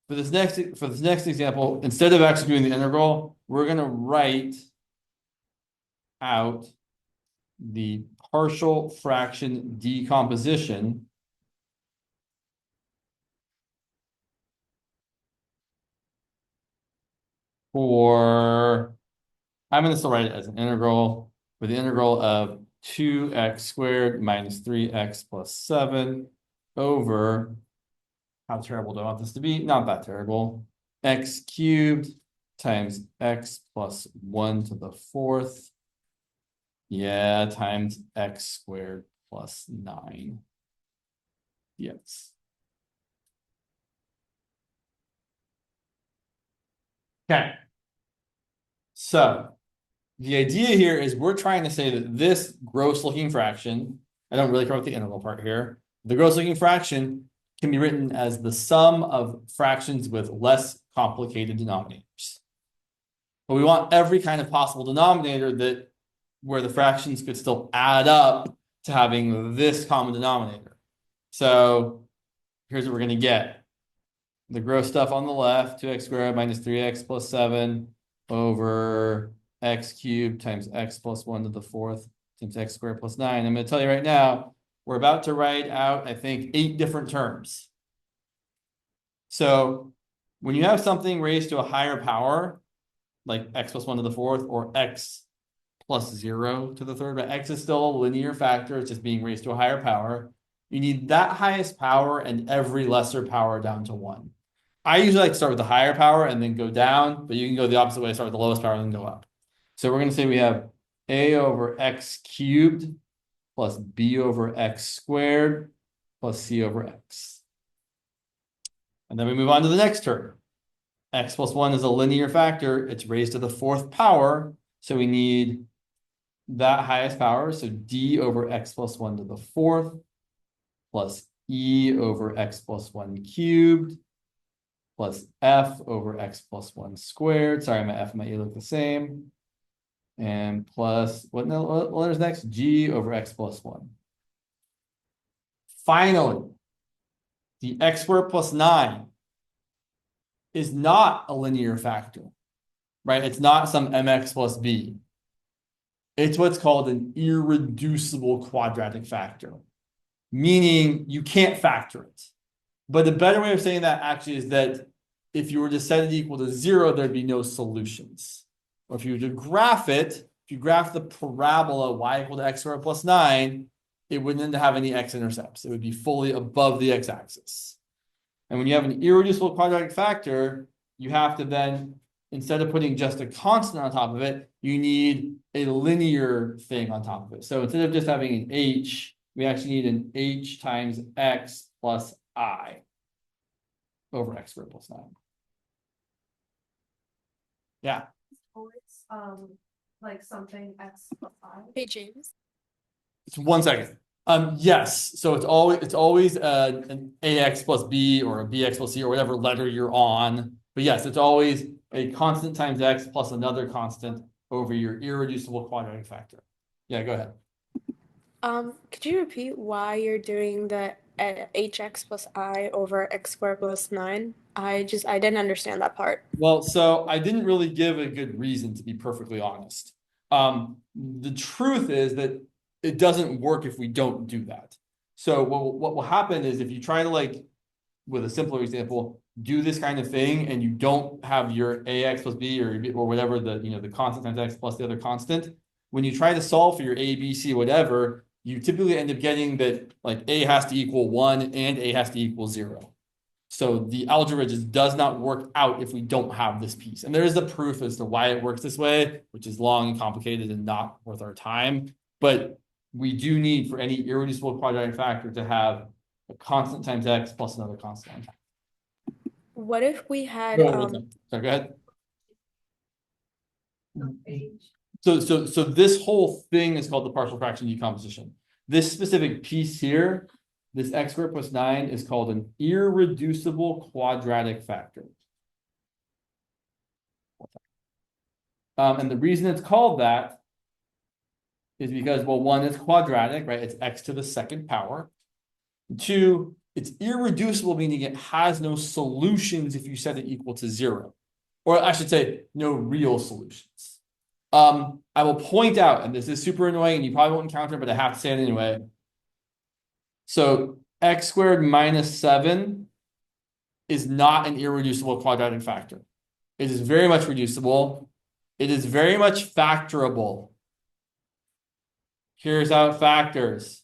Speaker 1: For this next example, instead of actually doing the integral, we're going to write out the partial fraction decomposition for, I'm going to still write it as an integral, for the integral of 2x squared minus 3x plus 7 over, how terrible do I want this to be? Not that terrible. X cubed times x plus 1 to the 4th. Yeah, times x squared plus 9. Yes. Okay. So the idea here is we're trying to say that this gross looking fraction, I don't really care about the integral part here. The gross looking fraction can be written as the sum of fractions with less complicated denominators. But we want every kind of possible denominator that where the fractions could still add up to having this common denominator. So here's what we're going to get. The gross stuff on the left, 2x squared minus 3x plus 7 over x cubed times x plus 1 to the 4th times x squared plus 9. I'm going to tell you right now, we're about to write out, I think, 8 different terms. So when you have something raised to a higher power, like x plus 1 to the 4th or x plus 0 to the 3rd, but x is still a linear factor, it's just being raised to a higher power. You need that highest power and every lesser power down to 1. I usually like to start with the higher power and then go down, but you can go the opposite way, start with the lowest power and then go up. So we're going to say we have a over x cubed plus b over x squared plus c over x. And then we move on to the next term. X plus 1 is a linear factor. It's raised to the 4th power. So we need that highest power. So d over x plus 1 to the 4th plus e over x plus 1 cubed plus f over x plus 1 squared. Sorry, my f and my e look the same. And plus, what letters next? G over x plus 1. Finally, the x squared plus 9 is not a linear factor, right? It's not some mx plus b. It's what's called an irreducible quadratic factor, meaning you can't factor it. But the better way of saying that actually is that if you were to set it equal to 0, there'd be no solutions. Or if you were to graph it, if you graph the parabola y equal to x squared plus 9, it wouldn't have any x-intercepts. It would be fully above the x-axis. And when you have an irreducible quadratic factor, you have to then, instead of putting just a constant on top of it, you need a linear thing on top of it. So instead of just having an h, we actually need an h times x plus I over x squared plus 9. Yeah.
Speaker 2: Always, like something x plus I.
Speaker 3: Hey, James.
Speaker 1: It's 1 second. Yes. So it's always an ax plus b or a bx plus c or whatever letter you're on. But yes, it's always a constant times x plus another constant over your irreducible quadratic factor. Yeah, go ahead.
Speaker 3: Could you repeat why you're doing the hx plus I over x squared plus 9? I didn't understand that part.
Speaker 1: Well, so I didn't really give a good reason, to be perfectly honest. The truth is that it doesn't work if we don't do that. So what will happen is if you try to, like, with a simpler example, do this kind of thing and you don't have your ax plus b or whatever the constant times x plus the other constant, when you try to solve for your a, b, c, whatever, you typically end up getting that like a has to equal 1 and a has to equal 0. So the algebra just does not work out if we don't have this piece. And there is a proof as to why it works this way, which is long and complicated and not worth our time. But we do need, for any irreducible quadratic factor, to have a constant times x plus another constant on top.
Speaker 3: What if we had
Speaker 1: Sorry, go ahead.
Speaker 2: H.
Speaker 1: So this whole thing is called the partial fraction decomposition. This specific piece here, this x squared plus 9, is called an irreducible quadratic factor. And the reason it's called that is because, well, 1, it's quadratic, right? It's x to the second power. 2, it's irreducible, meaning it has no solutions if you set it equal to 0. Or I should say, no real solutions. I will point out, and this is super annoying and you probably won't encounter it, but I have to say it anyway. So x squared minus 7 is not an irreducible quadratic factor. It is very much reducible. It is very much factorable. Here's how it factors.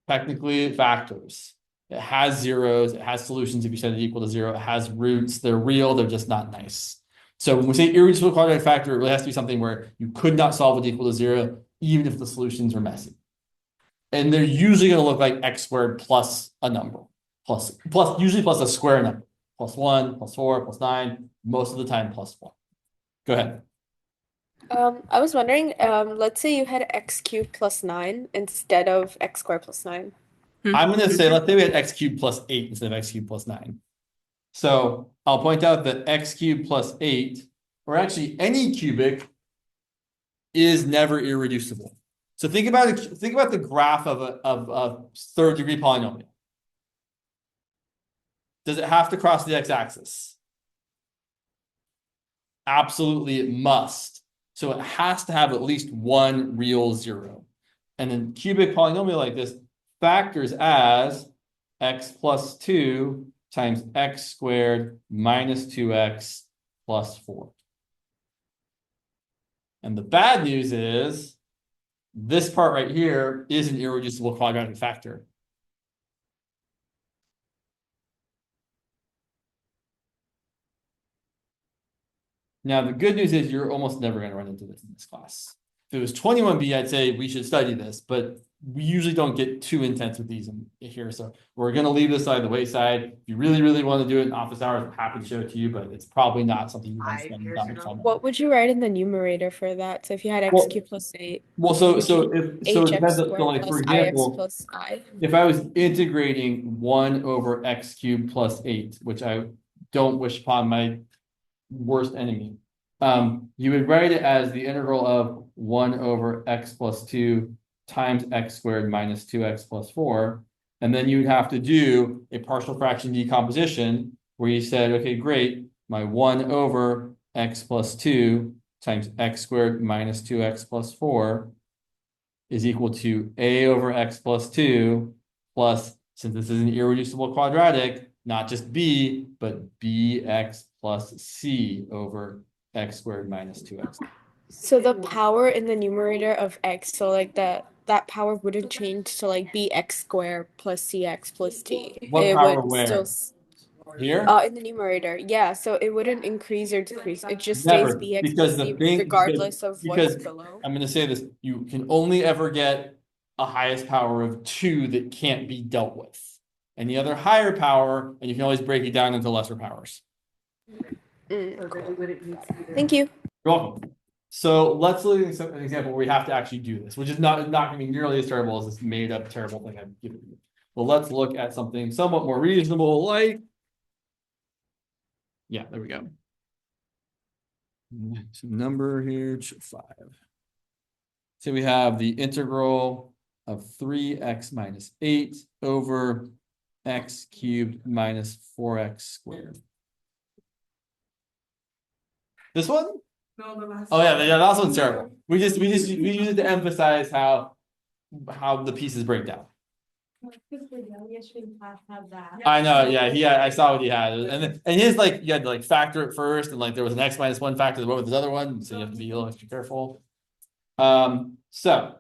Speaker 1: Technically, it factors. It has zeros. It has solutions if you set it equal to 0. It has roots. They're real. They're just not nice. So when we say irreducible quadratic factor, it really has to be something where you could not solve it equal to 0, even if the solutions are messy. And they're usually going to look like x squared plus a number, usually plus a square number, plus 1, plus 4, plus 9, most of the time plus 1. Go ahead.
Speaker 3: I was wondering, let's say you had x cubed plus 9 instead of x squared plus 9.
Speaker 1: I'm going to say, let's say we had x cubed plus 8 instead of x cubed plus 9. So I'll point out that x cubed plus 8, or actually any cubic, is never irreducible. So think about it. Think about the graph of a third degree polynomial. Does it have to cross the x-axis? Absolutely, it must. So it has to have at least one real 0. And then cubic polynomial like this factors as x plus 2 times x squared minus 2x plus 4. And the bad news is this part right here is an irreducible quadratic factor. Now, the good news is you're almost never going to run into this in this class. If it was 21B, I'd say we should study this, but we usually don't get too intense with these in here. So we're going to leave this side the wayside. If you really, really want to do it in office hours, I'm happy to show it to you, but it's probably not something you want to spend that much time on.
Speaker 3: What would you write in the numerator for that? So if you had x cubed plus 8,
Speaker 1: well, so
Speaker 3: would
Speaker 1: so
Speaker 3: you
Speaker 1: if so it
Speaker 3: hx
Speaker 1: depends. So
Speaker 3: squared
Speaker 1: like, for
Speaker 3: plus ix
Speaker 1: example,
Speaker 3: plus I?
Speaker 1: if I was integrating 1 over x cubed plus 8, which I don't wish upon my worst enemy, you would write it as the integral of 1 over x plus 2 times x squared minus 2x plus 4. And then you would have to do a partial fraction decomposition where you said, okay, great, my 1 over x plus 2 times x squared minus 2x plus 4 is equal to a over x plus 2 plus, since this is an irreducible quadratic, not just b, but bx plus c over x squared minus 2x.
Speaker 3: So the power in the numerator of x, so like that power wouldn't change to like bx squared plus cx plus t.
Speaker 1: What
Speaker 3: It
Speaker 1: power
Speaker 3: would still
Speaker 1: where? Here?
Speaker 3: in the numerator, yeah. So it wouldn't increase or decrease. It just stays
Speaker 1: Never,
Speaker 3: bx
Speaker 1: because
Speaker 3: plus
Speaker 1: the
Speaker 3: c
Speaker 1: thing,
Speaker 3: regardless of what's
Speaker 1: because
Speaker 3: below.
Speaker 1: I'm gonna say this, you can only ever get a highest power of 2 that can't be dealt with. Any other higher power, and you can always break it down into lesser powers.
Speaker 3: Thank you.
Speaker 1: You're welcome. So let's look at an example where we have to actually do this, which is not gonna be nearly as terrible as this made up terrible thing I've given you. Well, let's look at something somewhat more reasonable, like. Yeah, there we go. Some number here, 5. So we have the integral of 3x minus 8 over x cubed minus 4x squared. This one?
Speaker 2: No, the last.
Speaker 1: Oh yeah, that one's terrible. We use it to emphasize how the pieces break down.
Speaker 2: Have that.
Speaker 1: I know, yeah, I saw what he had, and his like you had to like factor it first, and like there was an x minus 1 factor that went with this other one, so you have to be a little extra careful. So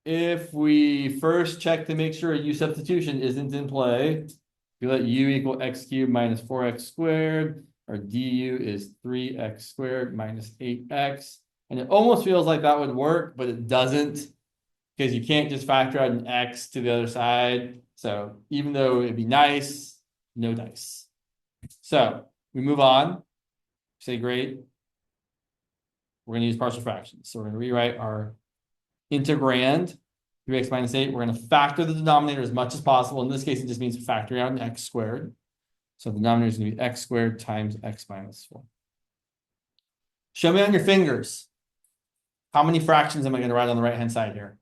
Speaker 1: if we first check to make sure a u substitution isn't in play, we let u equal x cubed minus 4x squared, our du is 3x squared minus 8x, and it almost feels like that would work, but it doesn't, because you can't just factor out an x to the other side. So even though it'd be nice, no dice. So we move on, say great. We're going to use partial fractions. So we're going to rewrite our integrand, 3x minus 8. We're going to factor the denominator as much as possible. In this case, it just means factoring out an x squared. So the denominator is going to be x squared times x minus 4. Show me on your fingers. How many fractions am I going to write on the right-hand side here?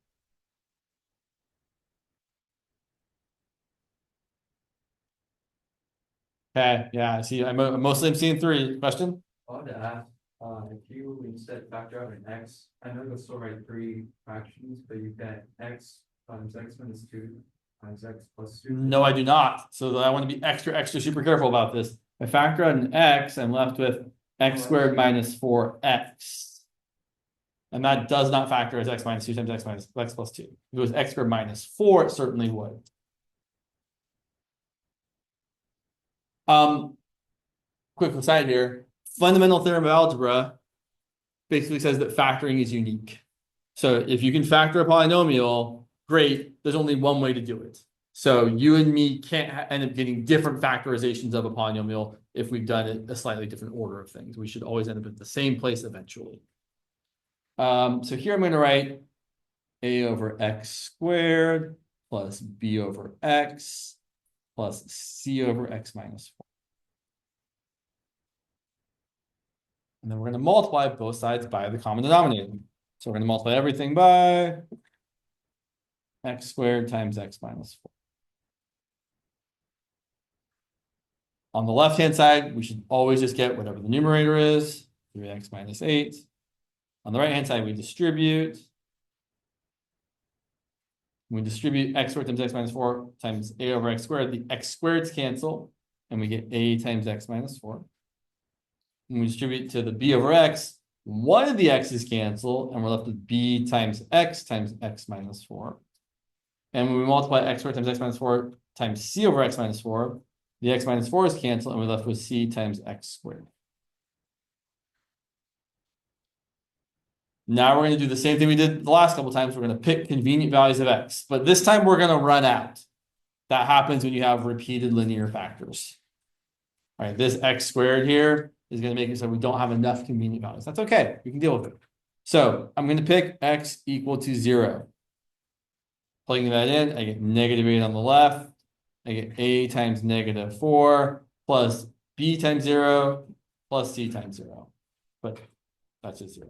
Speaker 1: Okay, yeah, I see. Mostly I'm seeing 3. Question?
Speaker 4: I wanted to ask, if you instead factor out an x, I know you'll still write 3 fractions, but you get x times x minus 2 times x plus 2.
Speaker 1: No, I do not. So I want to be extra super careful about this. If I factor out an x, I'm left with x squared minus 4x. And that does not factor as x minus 2 times x minus x plus 2. If it was x squared minus 4, it certainly would. Quick aside here, fundamental theorem of algebra basically says that factoring is unique. So if you can factor a polynomial, great, there's only one way to do it. So you and me can't end up getting different factorizations of a polynomial if we've done it a slightly different order of things. We should always end up at the same place eventually. So here I'm going to write a over x squared plus b over x plus c over x minus 4. And then we're going to multiply both sides by the common denominator. So we're going to multiply everything by x squared times x minus 4. On the left-hand side, we should always just get whatever the numerator is, 3x minus 8. On the right-hand side, we distribute. We distribute x squared times x minus 4 times a over x squared. The x squareds cancel, and we get a times x minus 4. When we distribute to the b over x, one of the x's cancel, and we're left with b times x minus 4. And when we multiply x squared times x minus 4 times c over x minus 4, the x minus 4 is canceled, and we're left with c times x squared. Now we're going to do the same thing we did the last couple of times. We're going to pick convenient values of x, but this time we're going to run out. That happens when you have repeated linear factors. All right, this x squared here is going to make it so we don't have enough convenient values. That's okay. We can deal with it. So I'm going to pick x equal to 0. Plugging that in, I get negative 8 on the left. I get a times negative 4 plus b times 0 plus c times 0. But that's just 0.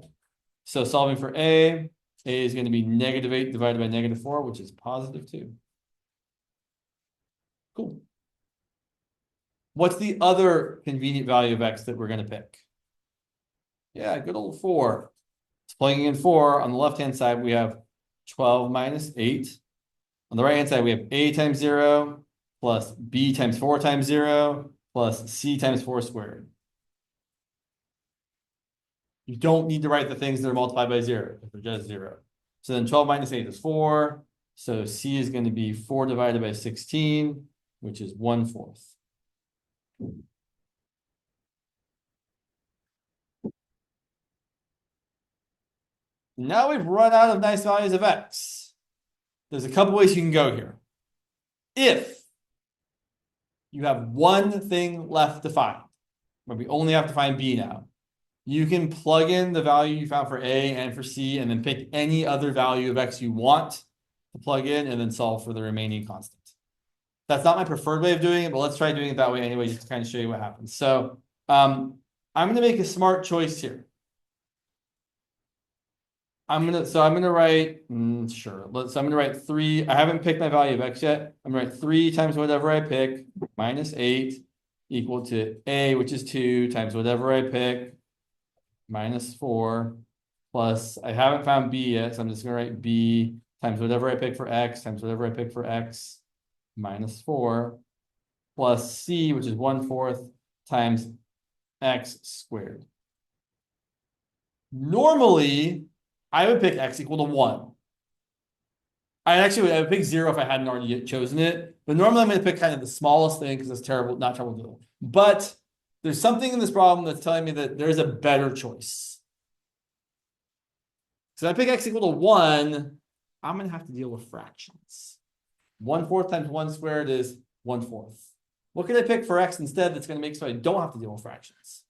Speaker 1: So solving for a is going to be negative 8 divided by negative 4, which is positive 2. Cool. What's the other convenient value of x that we're going to pick? Yeah, good old 4. It's plugging in 4. On the left-hand side, we have 12 minus 8. On the right-hand side, we have a times 0 plus b times 4 times 0 plus c times 4 squared. You don't need to write the things that are multiplied by 0, if they're just 0. So then 12 minus 8 is 4. So C is going to be 4 divided by 16, which is 1/4. Now we've run out of nice values of X. There's a couple ways you can go here. If you have one thing left to find, but we only have to find B now, you can plug in the value you found for A and for C, and then pick any other value of X you want to plug in, and then solve for the remaining constant. That's not my preferred way of doing it, but let's try doing it that way anyway, just to kind of show you what happens. So I'm going to make a smart choice here. I'm gonna write, sure. So I'm gonna write 3. I haven't picked my value of X yet. I'm gonna write 3 times whatever I pick minus 8 equal to A, which is 2 times whatever I pick minus 4 plus, I haven't found B yet, so I'm just gonna write B times whatever I pick for X times whatever I pick for X minus 4 plus C, which is 1/4 times X squared. Normally, I would pick X equal to 1. I would pick 0 if I hadn't already yet chosen it. But normally I'm going to pick kind of the smallest thing because it's terrible, not terrible to do. But there's something in this problem that's telling me that there's a better choice. So if I pick X equal to 1, I'm going to have to deal with fractions. 1/4 times 1 squared is 1/4. What can I pick for X instead that's going to make so I don't have to deal with fractions?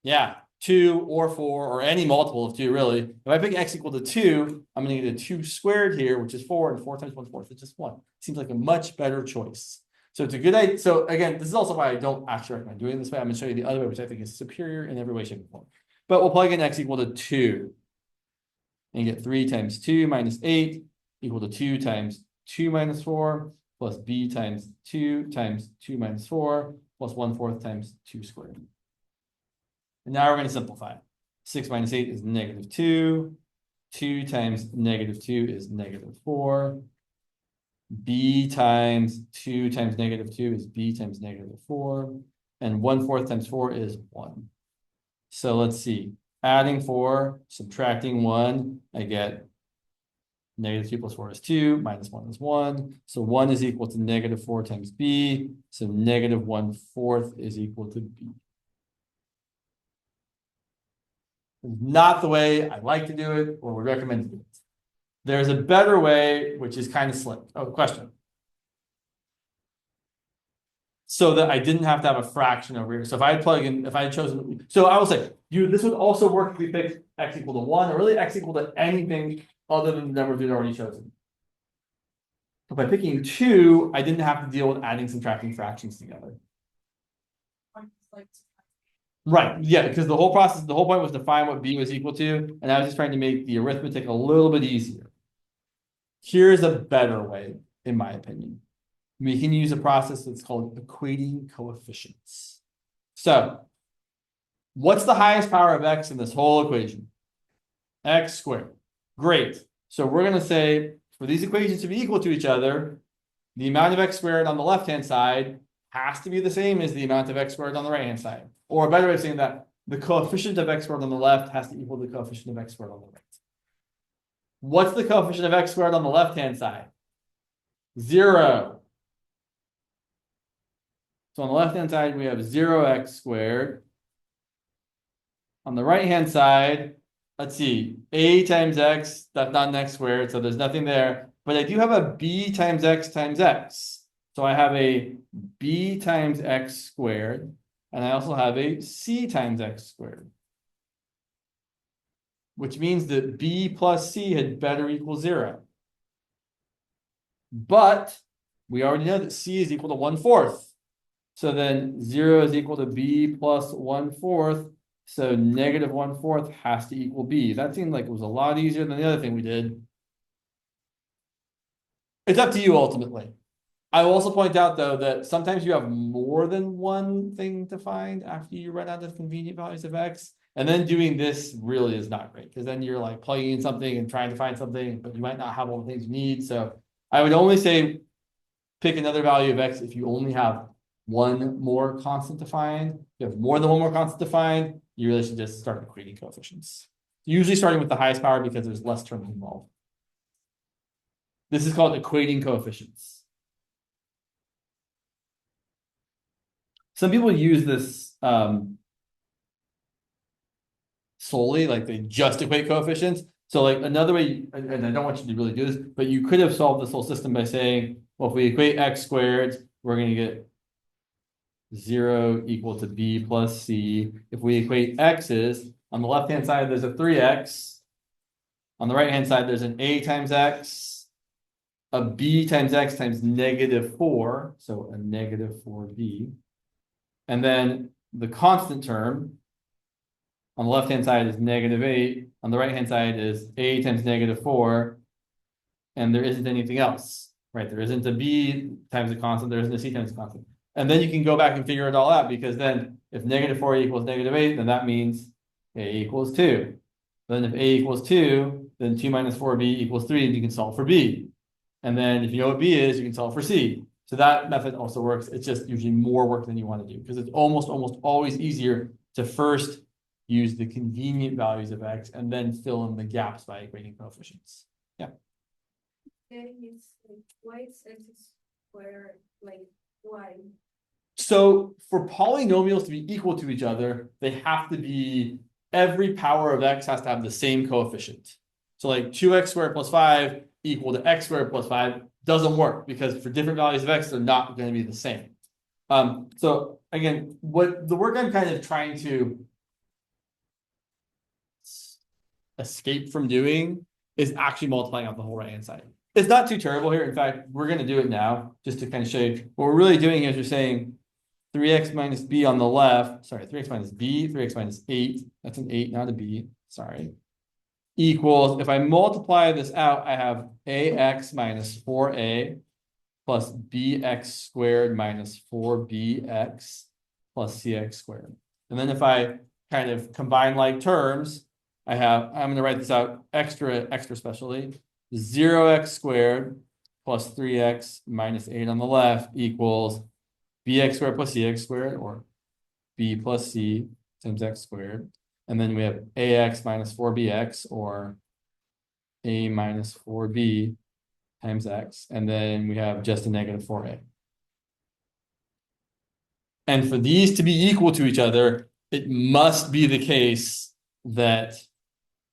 Speaker 1: Yeah. 2 or 4 or any multiple of 2, really. If I pick X equal to 2, I'm going to get a 2 squared here, which is 4, and 4 times 1/4 is just 1. Seems like a much better choice. So it's a good idea. So again, this is also why I don't actually recommend doing this way. I'm going to show you the other way, which I think is superior in every way, shape, and form. But we'll plug in X equal to 2. And you get 3 times 2 minus 8 equal to 2 times 2 minus 4 plus B times 2 minus 4 plus 1/4 times 2 squared. And now we're going to simplify. 6 minus 8 is -2. 2 times -2 is -4. B times 2 times -2 is B times -4. And 1/4 times 4 is 1. So let's see. Adding 4, subtracting 1, I get -2 plus 4 is 2, minus 1 is 1. So 1 is equal to -4 times B. So -1/4 is equal to B. Not the way I like to do it or would recommend to do it. There's a better way, which is kind of slick. Oh, question. So that I didn't have to have a fraction over here. So if I had chosen, so I will say, this would also work if we picked X equal to 1, or really X equal to anything other than the number we'd already chosen. But by picking 2, I didn't have to deal with adding, subtracting fractions together. Right, yeah, because the whole point was to find what B was equal to, and I was just trying to make the arithmetic a little bit easier. Here's a better way, in my opinion. We can use a process that's called equating coefficients. So, what's the highest power of X in this whole equation? X squared. Great. So we're going to say, for these equations to be equal to each other, the amount of X squared on the left-hand side has to be the same as the amount of X squared on the right-hand side. Or a better way of saying that, the coefficient of X squared on the left has to equal the coefficient of X squared on the right. What's the coefficient of X squared on the left-hand side? 0. So on the left-hand side, we have 0x squared. On the right-hand side, let's see, a times x, that's not an x squared, so there's nothing there. But I do have a b times x times x. So I have a b times x squared, and I also have a c times x squared. Which means that b plus c had better equal 0. But we already know that c is equal to 1/4. So then 0 is equal to b plus 1/4. So -1/4 has to equal b. That seemed like it was a lot easier than the other thing we did. It's up to you ultimately. I will also point out though that sometimes you have more than one thing to find after you run out of convenient values of X. And then doing this really is not great, because then you're like plugging in something and trying to find something, but you might not have all the things you need. So I would only say pick another value of X if you only have one more constant defined. If you have more than one more constant defined, you really should just start equating coefficients. Usually starting with the highest power because there's less terms involved. This is called equating coefficients. Some people use this solely, like they just equate coefficients. So like another way, and I don't want you to really do this, but you could have solved this whole system by saying, well, if we equate x squared, we're going to get 0 equal to b plus c. If we equate x's, on the left-hand side, there's a 3x. On the right-hand side, there's an a times x, a b times x times -4, so a -4b. And then the constant term on the left-hand side is -8. On the right-hand side is a times -4. And there isn't anything else, right? There isn't a b times a constant. There isn't a c times a constant. And then you can go back and figure it all out, because then if -4 equals -8, then that means a equals 2. Then if a equals 2, then 2 minus 4b equals 3, and you can solve for b. And then if you know what b is, you can solve for c. So that method also works. It's just usually more work than you want to do, because it's almost always easier to first use the convenient values of x and then fill in the gaps by equating coefficients. Yeah.
Speaker 2: Then it's like, why is x squared, like, why?
Speaker 1: So for polynomials to be equal to each other, they have to be, every power of x has to have the same coefficient. So like 2x squared plus 5 equal to x squared plus 5 doesn't work, because for different values of x, they're not going to be the same. So again, what the work I'm kind of trying to escape from doing is actually multiplying out the whole right-hand side. It's not too terrible here. In fact, we're going to do it now just to kind of show you what we're really doing is we're saying 3x minus b on the left, sorry, 3x minus b, 3x minus 8, that's an 8, not a b, sorry, equals, if I multiply this out, I have ax minus 4a plus bx squared minus 4bx plus cx squared. And then if I kind of combine like terms, I'm going to write this out extra specially, 0x squared plus 3x minus 8 on the left equals bx squared plus cx squared, or b plus c times x squared. And then we have ax minus 4bx, or a minus 4b times x. And then we have just a -4a. And for these to be equal to each other, it must be the case that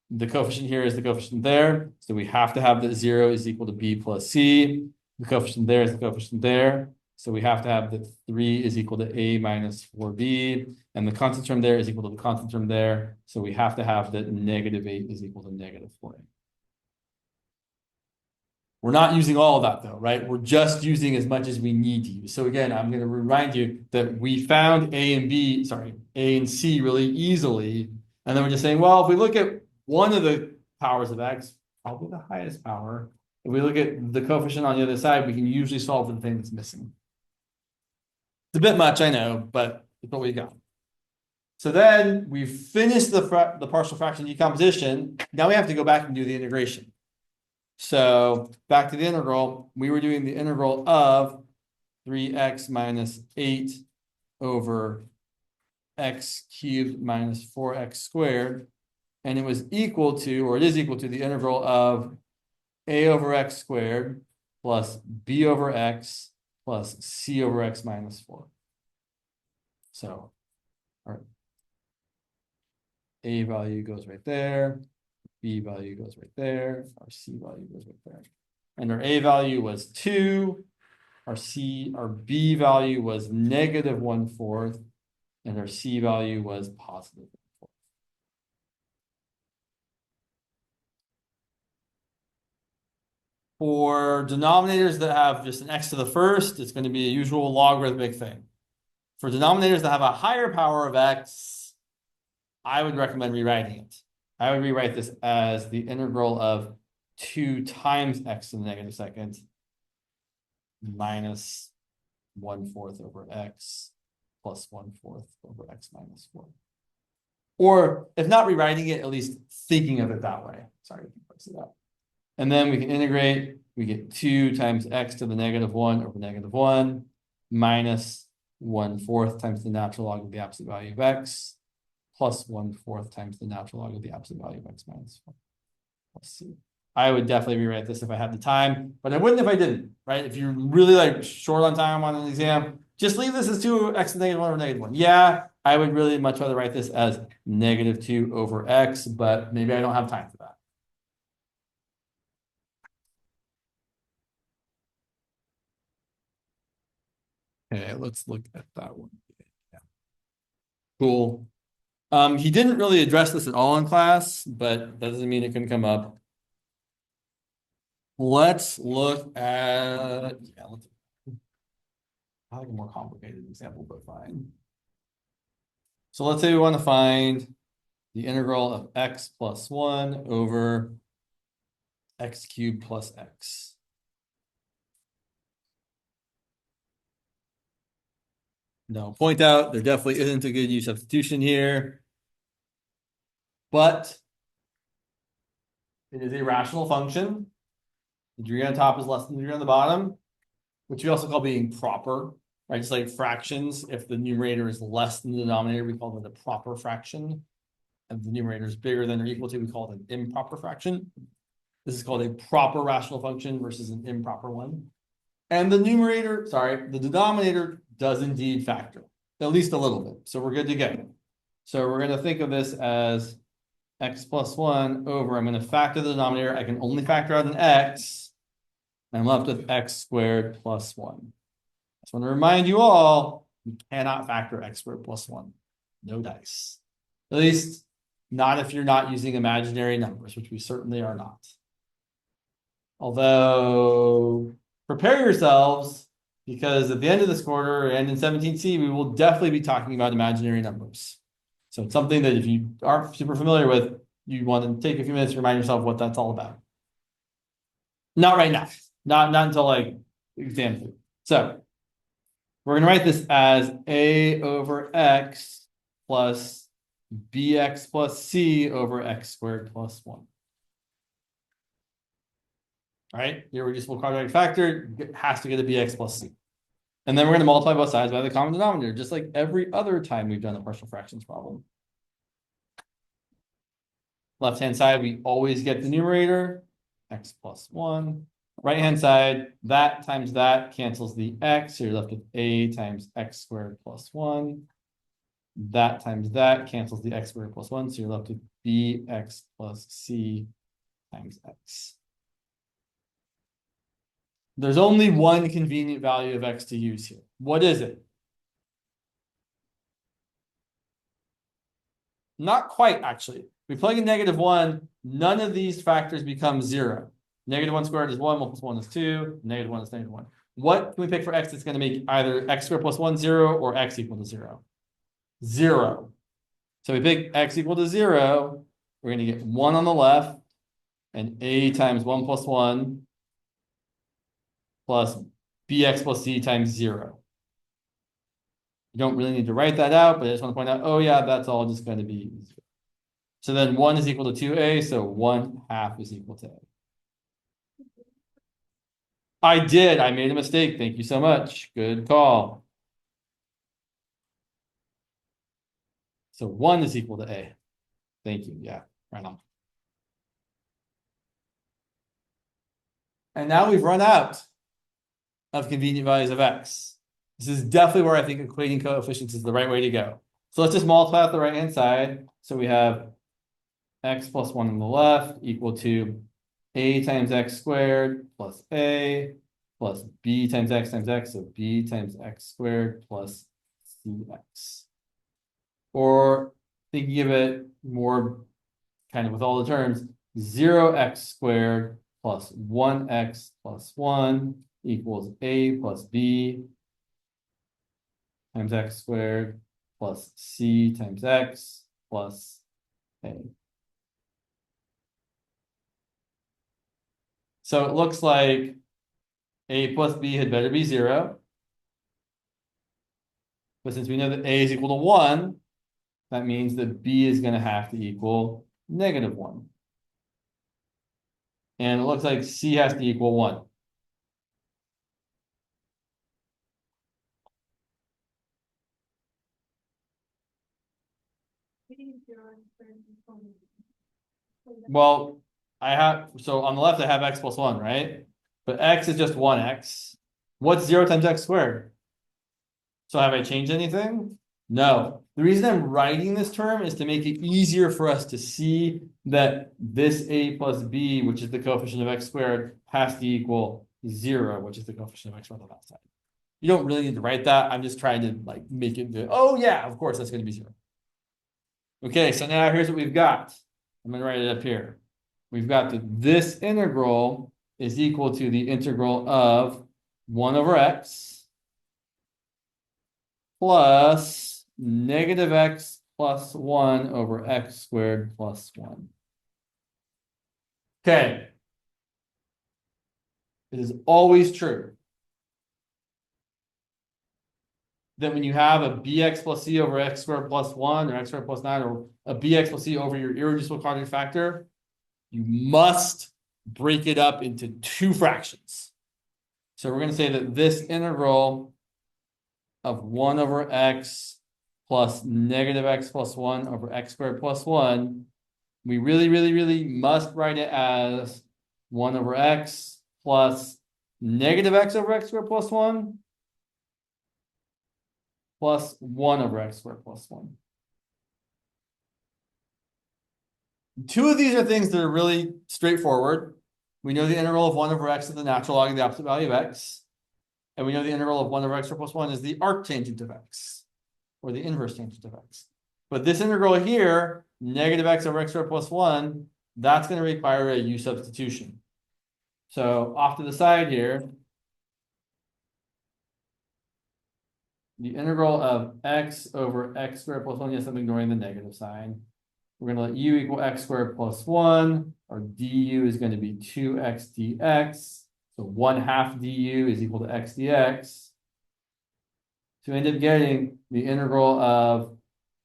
Speaker 1: the coefficient here is the coefficient there. So we have to have that 0 is equal to b plus c. The coefficient there is the coefficient there. So we have to have that 3 is equal to a minus 4b. And the constant term there is equal to the constant term there. So we have to have that -8 is equal to -4a. We're not using all of that though, right? We're just using as much as we need to use. So again, I'm going to remind you that we found A and C really easily. And then we're just saying, well, if we look at one of the powers of x, probably the highest power, if we look at the coefficient on the other side, we can usually solve for the thing that's missing. It's a bit much, I know, but it's what we got. So then we finished the partial fraction decomposition. Now we have to go back and do the integration. So back to the integral, we were doing the integral of 3x minus 8 over x cubed minus 4x squared. And it was equal to, or it is equal to, the integral of a over x squared plus b over x plus c over x minus 4. So our a value goes right there. B value goes right there. Our C value goes right there. And our A value was 2. Our B value was -1/4. And our C value was +1/4. For denominators that have just an x to the first, it's going to be a usual logarithmic thing. For denominators that have a higher power of x, I would recommend rewriting it. I would rewrite this as the integral of 2 times x to the -2 minus 1/4 over x plus 1/4 over x minus 4. Or if not rewriting it, at least thinking of it that way. Sorry, it up. And then we can integrate. We get 2 times x to the -1 over -1 minus 1/4 times the natural log of the absolute value of x plus 1/4 times the natural log of the absolute value of x minus 4 plus c. I would definitely rewrite this if I had the time, but I wouldn't if I didn't, right? If you're really like short on time on an exam, just leave this as 2x to -1 over -1. Yeah, I would really much rather write this as -2 over x, but maybe I don't have time for that. Okay, let's look at that one. Yeah. Cool. He didn't really address this at all in class, but that doesn't mean it couldn't come up. Let's look at, yeah, let's, I like a more complicated example, but fine. So let's say we want to find the integral of x plus 1 over x cubed plus x. Now, point out, there definitely isn't a good u substitution here, but it is a rational function. The degree on top is less than the degree on the bottom, which we also call being proper, right? Just like fractions, if the numerator is less than the denominator, we call it a proper fraction. And the numerator is bigger than or equal to, we call it an improper fraction. This is called a proper rational function versus an improper one. And the numerator, sorry, the denominator does indeed factor, at least a little bit. So we're good to go. So we're going to think of this as x plus 1 over, I'm going to factor the denominator. I can only factor out an x. I'm left with x squared plus 1. I just want to remind you all, you cannot factor x squared plus 1. No dice. At least not if you're not using imaginary numbers, which we certainly are not. Although, prepare yourselves, because at the end of this quarter and in 17C, we will definitely be talking about imaginary numbers. So it's something that if you aren't super familiar with, you want to take a few minutes to remind yourself what that's all about. Not right now. Not until like exam 3. So we're going to write this as a over x plus bx plus c over x squared plus 1. All right, irreducible quadratic factor has to get a bx plus c. And then we're going to multiply both sides by the common denominator, just like every other time we've done a partial fractions problem. Left-hand side, we always get the numerator, x plus 1. Right-hand side, that times that cancels the x, so you're left with a times x squared plus 1. That times that cancels the x squared plus 1, so you're left with bx plus c times x. There's only one convenient value of x to use here. What is it? Not quite, actually. We plug in -1, none of these factors become 0. -1 squared is 1, 1 plus 1 is 2, -1 is -1. What can we pick for x that's going to make either x squared plus 1 0 or x equal to 0? 0. So we pick x equal to 0, we're going to get 1 on the left, and a times 1 plus 1 plus bx plus c times 0. You don't really need to write that out, but I just want to point out, oh yeah, that's all just going to be 0. So then 1 is equal to 2a, so 1/2 is equal to a. I did. I made a mistake. Thank you so much. Good call. So 1 is equal to a. Thank you. Yeah, right on. And now we've run out of convenient values of x. This is definitely where I think equating coefficients is the right way to go. So let's just multiply out the right-hand side. So we have x plus 1 on the left equal to a times x squared plus a plus b times x, so b times x squared plus cx. Or thinking of it more kind of with all the terms, 0x squared plus 1x plus 1 equals a plus b times x squared plus c times x plus a. So it looks like a plus b had better be 0. But since we know that a is equal to 1, that means that b is going to have to equal -1. And it looks like c has to equal 1. Well, so on the left I have x plus 1, right? But x is just 1x. What's 0 times x squared? So have I changed anything? No. The reason I'm writing this term is to make it easier for us to see that this a plus b, which is the coefficient of x squared, has to equal 0, which is the coefficient of x squared on the left side. You don't really need to write that. I'm just trying to like make it oh yeah, of course that's going to be 0. Okay, so now here's what we've got. I'm going to write it up here. We've got that this integral is equal to the integral of 1 over x plus negative x plus 1 over x squared plus 1. Okay. It is always true that when you have a bx plus c over x squared plus 1 or x squared plus 9 or a bx plus c over your irreducible quadratic factor, you must break it up into 2 fractions. So we're going to say that this integral of 1 over x plus negative x plus 1 over x squared plus 1, we really must write it as 1 over x plus negative x over x squared plus 1 plus 1 over x squared plus 1. 2 of these are things that are really straightforward. We know the integral of 1 over x is the natural log of the opposite value of x. And we know the integral of 1 over x squared plus 1 is the arctangent of x, or the inverse tangent of x. But this integral here, negative x over x squared plus 1, that's going to require a u substitution. So off to the side here, the integral of x over x squared plus 1, yes, I'm ignoring the negative sign. We're going to let u equal x squared plus 1. Our du is going to be 2x dx. So 1/2 du is equal to x dx. So we end up getting the integral of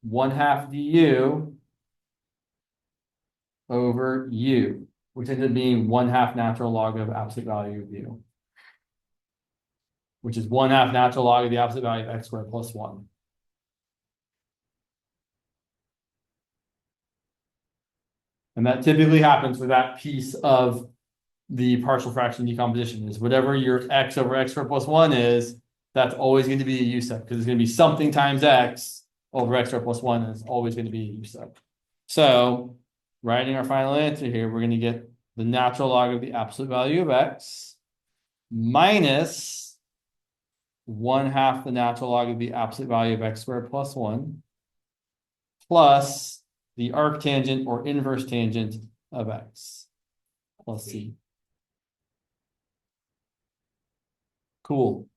Speaker 1: 1/2 du over u, which ended up being 1/2 natural log of absolute value of u, which is 1/2 natural log of the opposite value of x squared plus 1. And that typically happens with that piece of the partial fraction decomposition, is whatever your x over x squared plus 1 is, that's always going to be a u sub, because it's going to be something times x over x squared plus 1, and it's always going to be a u sub. So writing our final answer here, we're going to get the natural log of the absolute value of x minus 1/2 the natural log of the absolute value of x squared plus 1 plus the arctangent or inverse tangent of x plus c. Cool.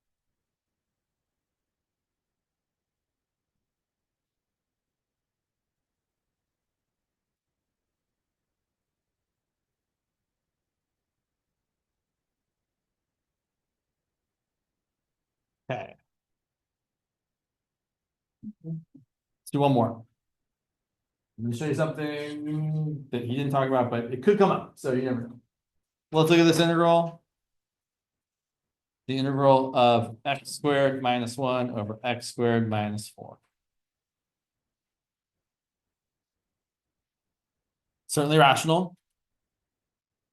Speaker 1: Okay. Let's do one more. I'm going to show you something that he didn't talk about, but it could come up, so you never know. Let's look at this integral. The integral of x squared minus 1 over x squared minus 4. Certainly rational.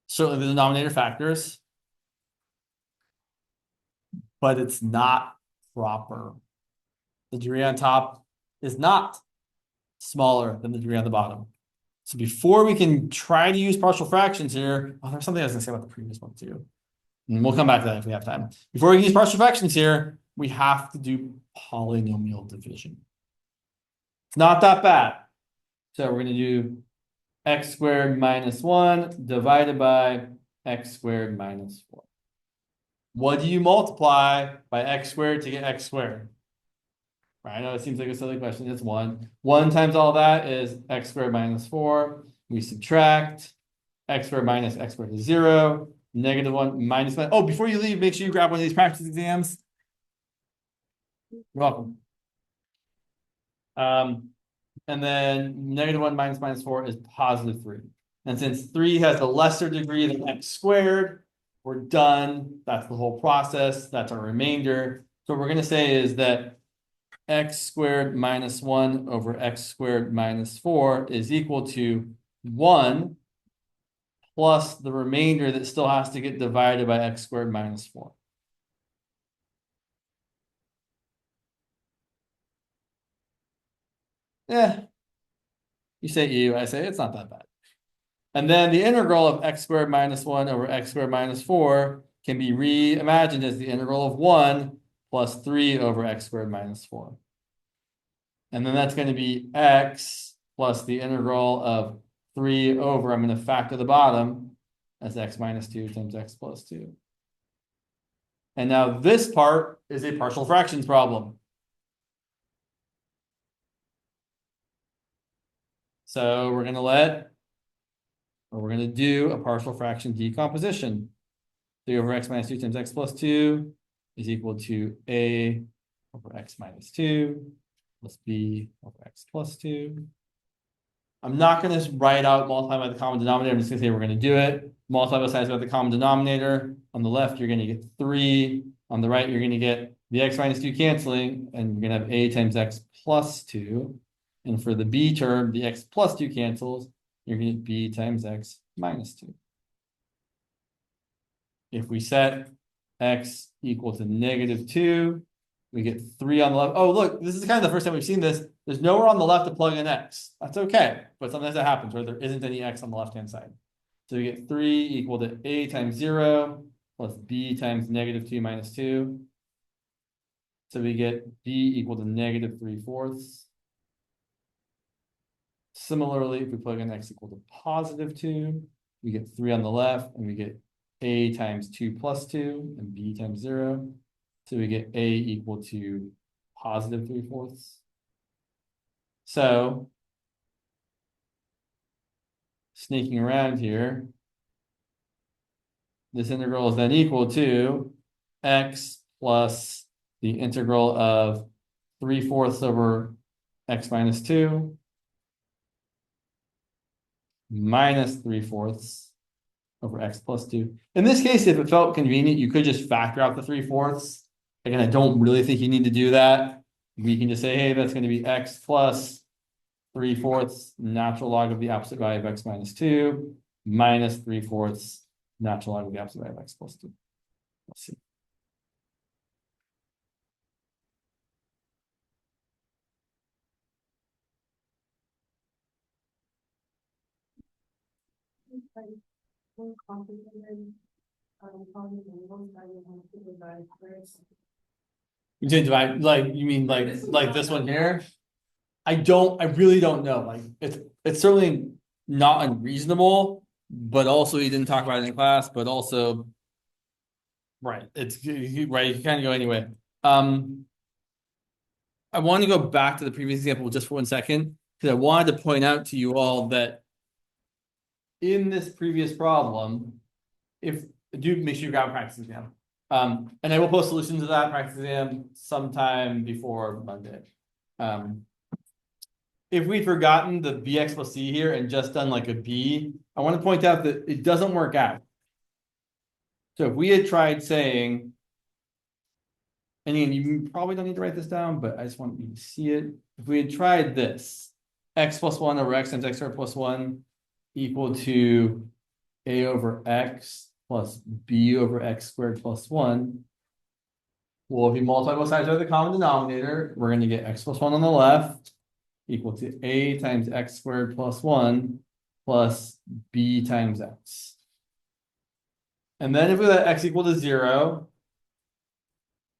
Speaker 1: Certainly the denominator factors. But it's not proper. The degree on top is not smaller than the degree on the bottom. So before we can try to use partial fractions here, there's something I was going to say about the previous one too. And we'll come back to that if we have time. Before we can use partial fractions here, we have to do polynomial division. It's not that bad. So we're going to do x squared minus 1 divided by x squared minus 4. What do you multiply by x squared to get x squared? Right, I know it seems like a silly question. It's 1. 1 times all that is x squared minus 4. We subtract x squared minus x squared is 0. Negative 1 minus 1. Oh, before you leave, make sure you grab one of these practice exams. You're welcome. And then negative 1 minus 4 is positive 3. And since 3 has a lesser degree than x squared, we're done. That's the whole process. That's our remainder. So what we're going to say is that x squared minus 1 over x squared minus 4 is equal to 1 plus the remainder that still has to get divided by x squared minus 4. Yeah. You say e, I say it's not that bad. And then the integral of x squared minus 1 over x squared minus 4 can be reimagined as the integral of 1 plus 3 over x squared minus 4. And then that's going to be x plus the integral of 3 over, I'm going to factor the bottom, as x minus 2 times x plus 2. And now this part is a partial fractions problem. So we're going to do a partial fraction decomposition. 3 over x minus 2 times x plus 2 is equal to a over x minus 2 plus b over x plus 2. I'm not going to write out multiply by the common denominator. I'm just going to say we're going to do it. Multiply both sides by the common denominator. On the left, you're going to get 3. On the right, you're going to get the x minus 2 canceling, and you're going to have a times x plus 2. And for the b term, the x plus 2 cancels. You're going to get b times x minus 2. If we set x equal to -2, we get 3 on the left. Oh, look, this is kind of the first time we've seen this. There's nowhere on the left to plug in x. That's okay, but sometimes that happens where there isn't any x on the left-hand side. So we get 3 equal to a times 0 plus b times -2 minus 2. So we get b equal to -3/4. Similarly, if we plug in x equal to +2, we get 3 on the left, and we get a times 2 plus 2, and b times 0. So we get a equal to +3/4. So, sneaking around here, this integral is then equal to x plus the integral of 3/4 over x minus 2 minus 3/4 over x plus 2. In this case, if it felt convenient, you could just factor out the 3/4. Again, I don't really think you need to do that. We can just say, hey, that's going to be x plus 3/4 natural log of the opposite value of x minus 2 minus 3/4 natural log of the opposite value of x plus 2. Let's see.
Speaker 2: More complicated, probably the ones that you want to divide first.
Speaker 1: You did divide, like, you mean like this one here? I really don't know. Like, it's certainly not unreasonable, but also you didn't talk about it in class, but also, right, right, you can kind of go anyway. I want to go back to the previous example just for 1 second, because I wanted to point out to you all that in this previous problem, do make sure you grab a practice exam. And I will post solutions to that practice exam sometime before Monday. If we'd forgotten the bx plus c here and just done like a b, I want to point out that it doesn't work out. So if we had tried saying, and you probably don't need to write this down, but I just want you to see it. If we had tried this, x plus 1 over x times x squared plus 1 equal to a over x plus b over x squared plus 1. Well, if you multiply both sides by the common denominator, we're going to get x plus 1 on the left equal to a times x squared plus 1 plus b times x. And then if we let x equal to 0,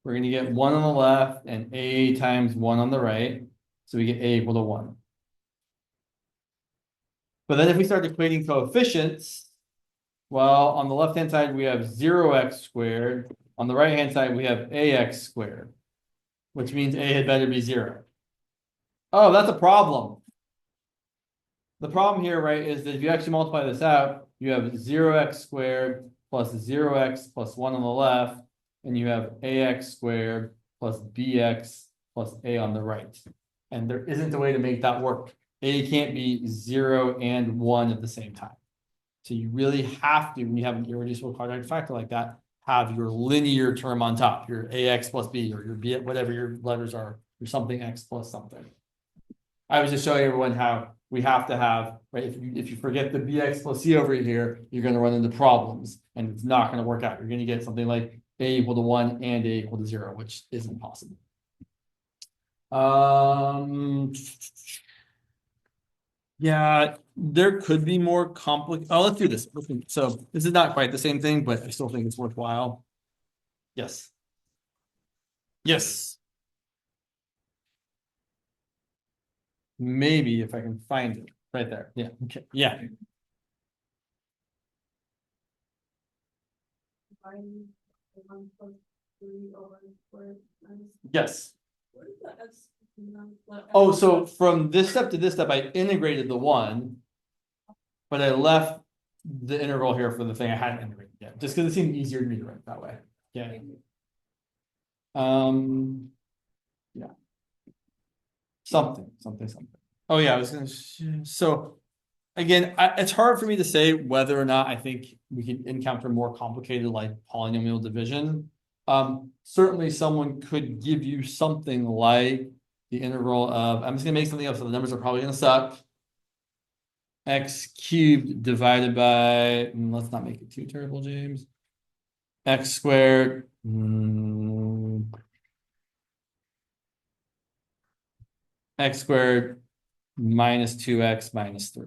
Speaker 1: we're going to get 1 on the left and a times 1 on the right. So we get a equal to 1. But then if we start equating coefficients, well, on the left-hand side, we have 0x squared. On the right-hand side, we have ax squared, which means a had better be 0. Oh, that's a problem. The problem here, right, is that if you actually multiply this out, you have 0x squared plus 0x plus 1 on the left, and you have ax squared plus bx plus a on the right. And there isn't a way to make that work. A can't be 0 and 1 at the same time. So you really have to, when you have an irreducible quadratic factor like that, have your linear term on top, your ax plus b or your b, whatever your letters are or something x plus something. I was just showing everyone how we have to have, right, if you forget the bx plus c over here, you're gonna run into problems, and it's not gonna work out. You're gonna get something like a equal to 1 and a equal to 0, which isn't possible. Yeah, there could be more complicated. Oh, let's do this. So this is not quite the same thing, but I still think it's worthwhile. Yes. Yes. Maybe if I can find it right there. Yeah. Okay. Yeah.
Speaker 2: Dividing the 1 plus 3 over squared minus.
Speaker 1: Yes.
Speaker 2: What is the x?
Speaker 1: Oh, so from this step to this step, I integrated the 1, but I left the integral here for the thing I hadn't integrated yet, just because it seemed easier to me to write that way. Yeah. Yeah. Something. Oh yeah, I was gonna. So again, it's hard for me to say whether or not I think we can encounter more complicated like polynomial division. Certainly someone could give you something like the integral of, I'm just gonna make something up, so the numbers are probably gonna suck. X cubed divided by, let's not make it too terrible, James. X squared. X squared minus 2x minus 3.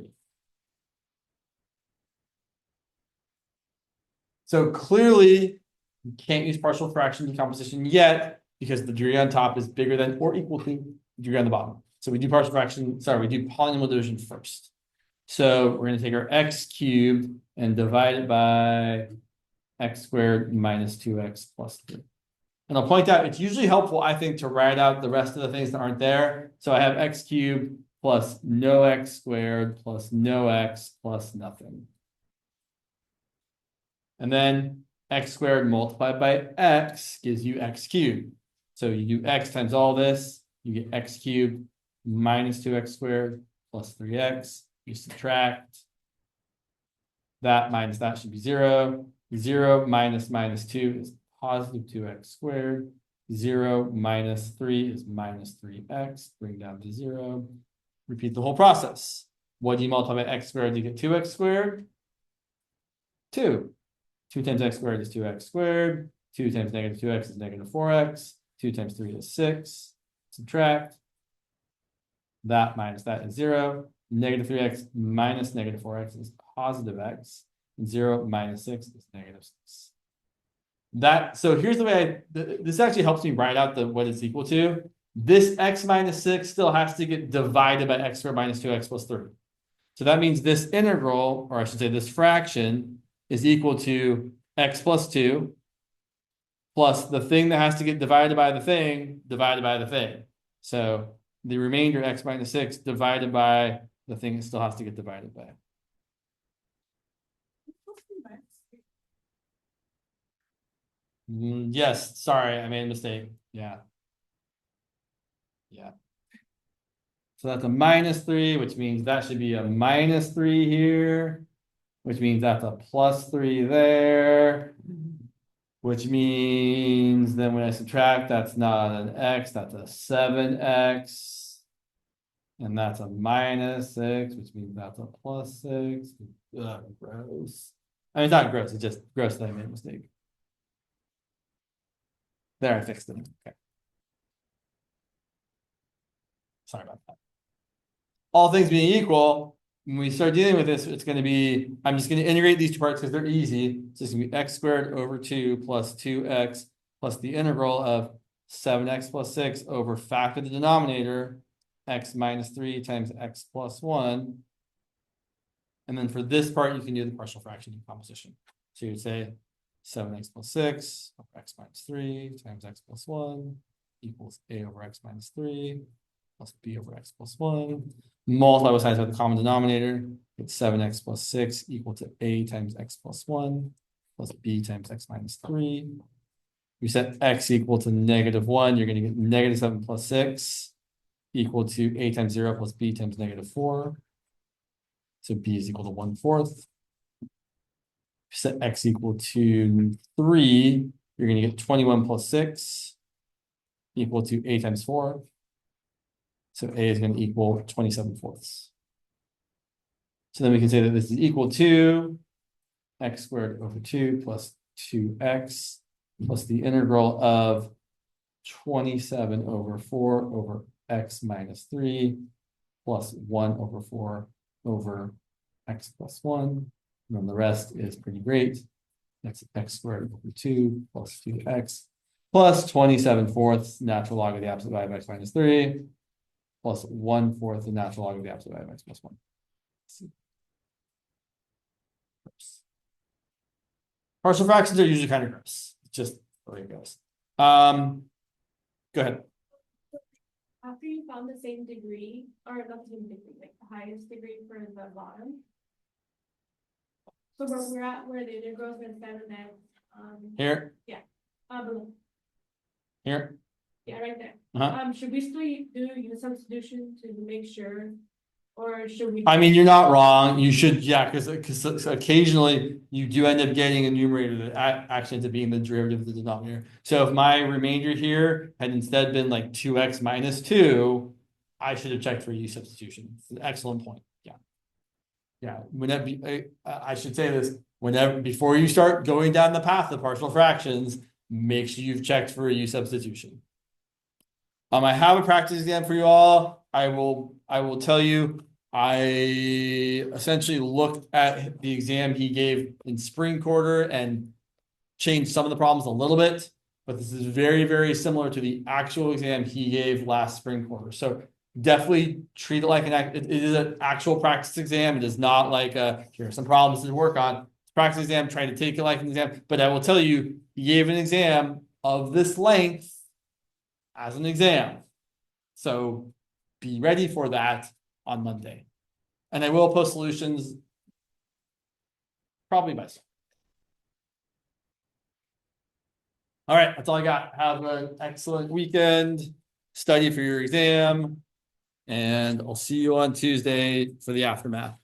Speaker 1: So clearly, you can't use partial fraction decomposition yet because the degree on top is bigger than or equal to the degree on the bottom. So we do partial fraction, sorry, we do polynomial division first. So we're going to take our x cubed and divide it by x squared minus 2x plus 3. And I'll point out, it's usually helpful, I think, to write out the rest of the things that aren't there. So I have x cubed plus no x squared plus no x plus nothing. And then x squared multiplied by x gives you x cubed. So you do x times all this, you get x cubed minus 2x squared plus 3x. You subtract. That minus that should be 0. 0 minus minus 2 is positive 2x squared. 0 minus 3 is minus 3x. Bring down to 0. Repeat the whole process. What do you multiply by x squared to get 2x squared? 2. 2 times x squared is 2x squared. 2 times negative 2x is negative 4x. 2 times 3 is 6. Subtract. That minus that is 0. Negative 3x minus negative 4x is positive x. 0 minus 6 is negative 6. So here's the way this actually helps me write out what it's equal to. This x minus 6 still has to get divided by x squared minus 2x plus 3. So that means this integral, or I should say this fraction, is equal to x plus 2 plus the thing that has to get divided by the thing divided by the thing. So the remainder x minus 6 divided by the thing it still has to get divided by. Yes, sorry, I made a mistake. Yeah. So that's a minus 3, which means that should be a minus 3 here, which means that's a plus 3 there, which means then when I subtract, that's not an x, that's a 7x. And that's a minus 6, which means that's a plus 6. Ugh, gross. I mean, it's not gross, it's just gross that I made a mistake. There, I fixed it. Okay. Sorry about that. All things being equal, when we start dealing with this, it's going to be, I'm just going to integrate these two parts because they're easy. So it's going to be x squared over 2 plus 2x plus the integral of 7x plus 6 over factor the denominator, x minus 3 times x plus 1. And then for this part, you can do the partial fraction decomposition. So you'd say 7x plus 6 over x minus 3 times x plus 1 equals a over x minus 3 plus b over x plus 1. Multiply both sides by the common denominator. Get 7x plus 6 equal to a times x plus 1 plus b times x minus 3. You set x equal to negative 1. You're going to get negative 7 plus 6 equal to a times 0 plus b times negative 4. So b is equal to 1/4. Set x equal to 3. You're going to get 21 plus 6 equal to a times 4. So A is going to equal 27/4. So then we can say that this is equal to x squared over 2 plus 2x plus the integral of 27/4 over x minus 3 plus 1/4 over x plus 1. And then the rest is pretty great. That's x squared over 2 plus 2x plus 27/4 natural log of the absolute value of x minus 3 plus 1/4 the natural log of the absolute value of x plus 1. Oops. Partial fractions are usually kind of gross. It's just the way it goes. Go ahead.
Speaker 2: After you found the same degree, or not the same degree, like the highest degree for the bottom. So where we're at, where the integral is instead of that,
Speaker 1: Here,
Speaker 2: below.
Speaker 1: here.
Speaker 2: Yeah, right there.
Speaker 1: Uh-huh.
Speaker 2: Should we still do use substitution to make sure, or should we?
Speaker 1: I mean, you're not wrong. You should, yeah, because occasionally you do end up getting a numerator that actually ends up being the derivative of the denominator. So if my remainder here had instead been like 2x minus 2, I should have checked for u substitution. It's an excellent point. Yeah. Yeah. Whenever I should say this, whenever before you start going down the path of partial fractions, make sure you've checked for a u substitution. I have a practice exam for you all. I will tell you, I essentially looked at the exam he gave in spring quarter and changed some of the problems a little bit, but this is very, very similar to the actual exam he gave last spring quarter. So definitely treat it like it is an actual practice exam. It is not like here are some problems to work on. It's a practice exam, try to take it like an exam. But I will tell you, he gave an exam of this length as an exam. So be ready for that on Monday. And I will post solutions probably by soon. All right, that's all I got. Have an excellent weekend. Study for your exam. And I'll see you on Tuesday for the aftermath.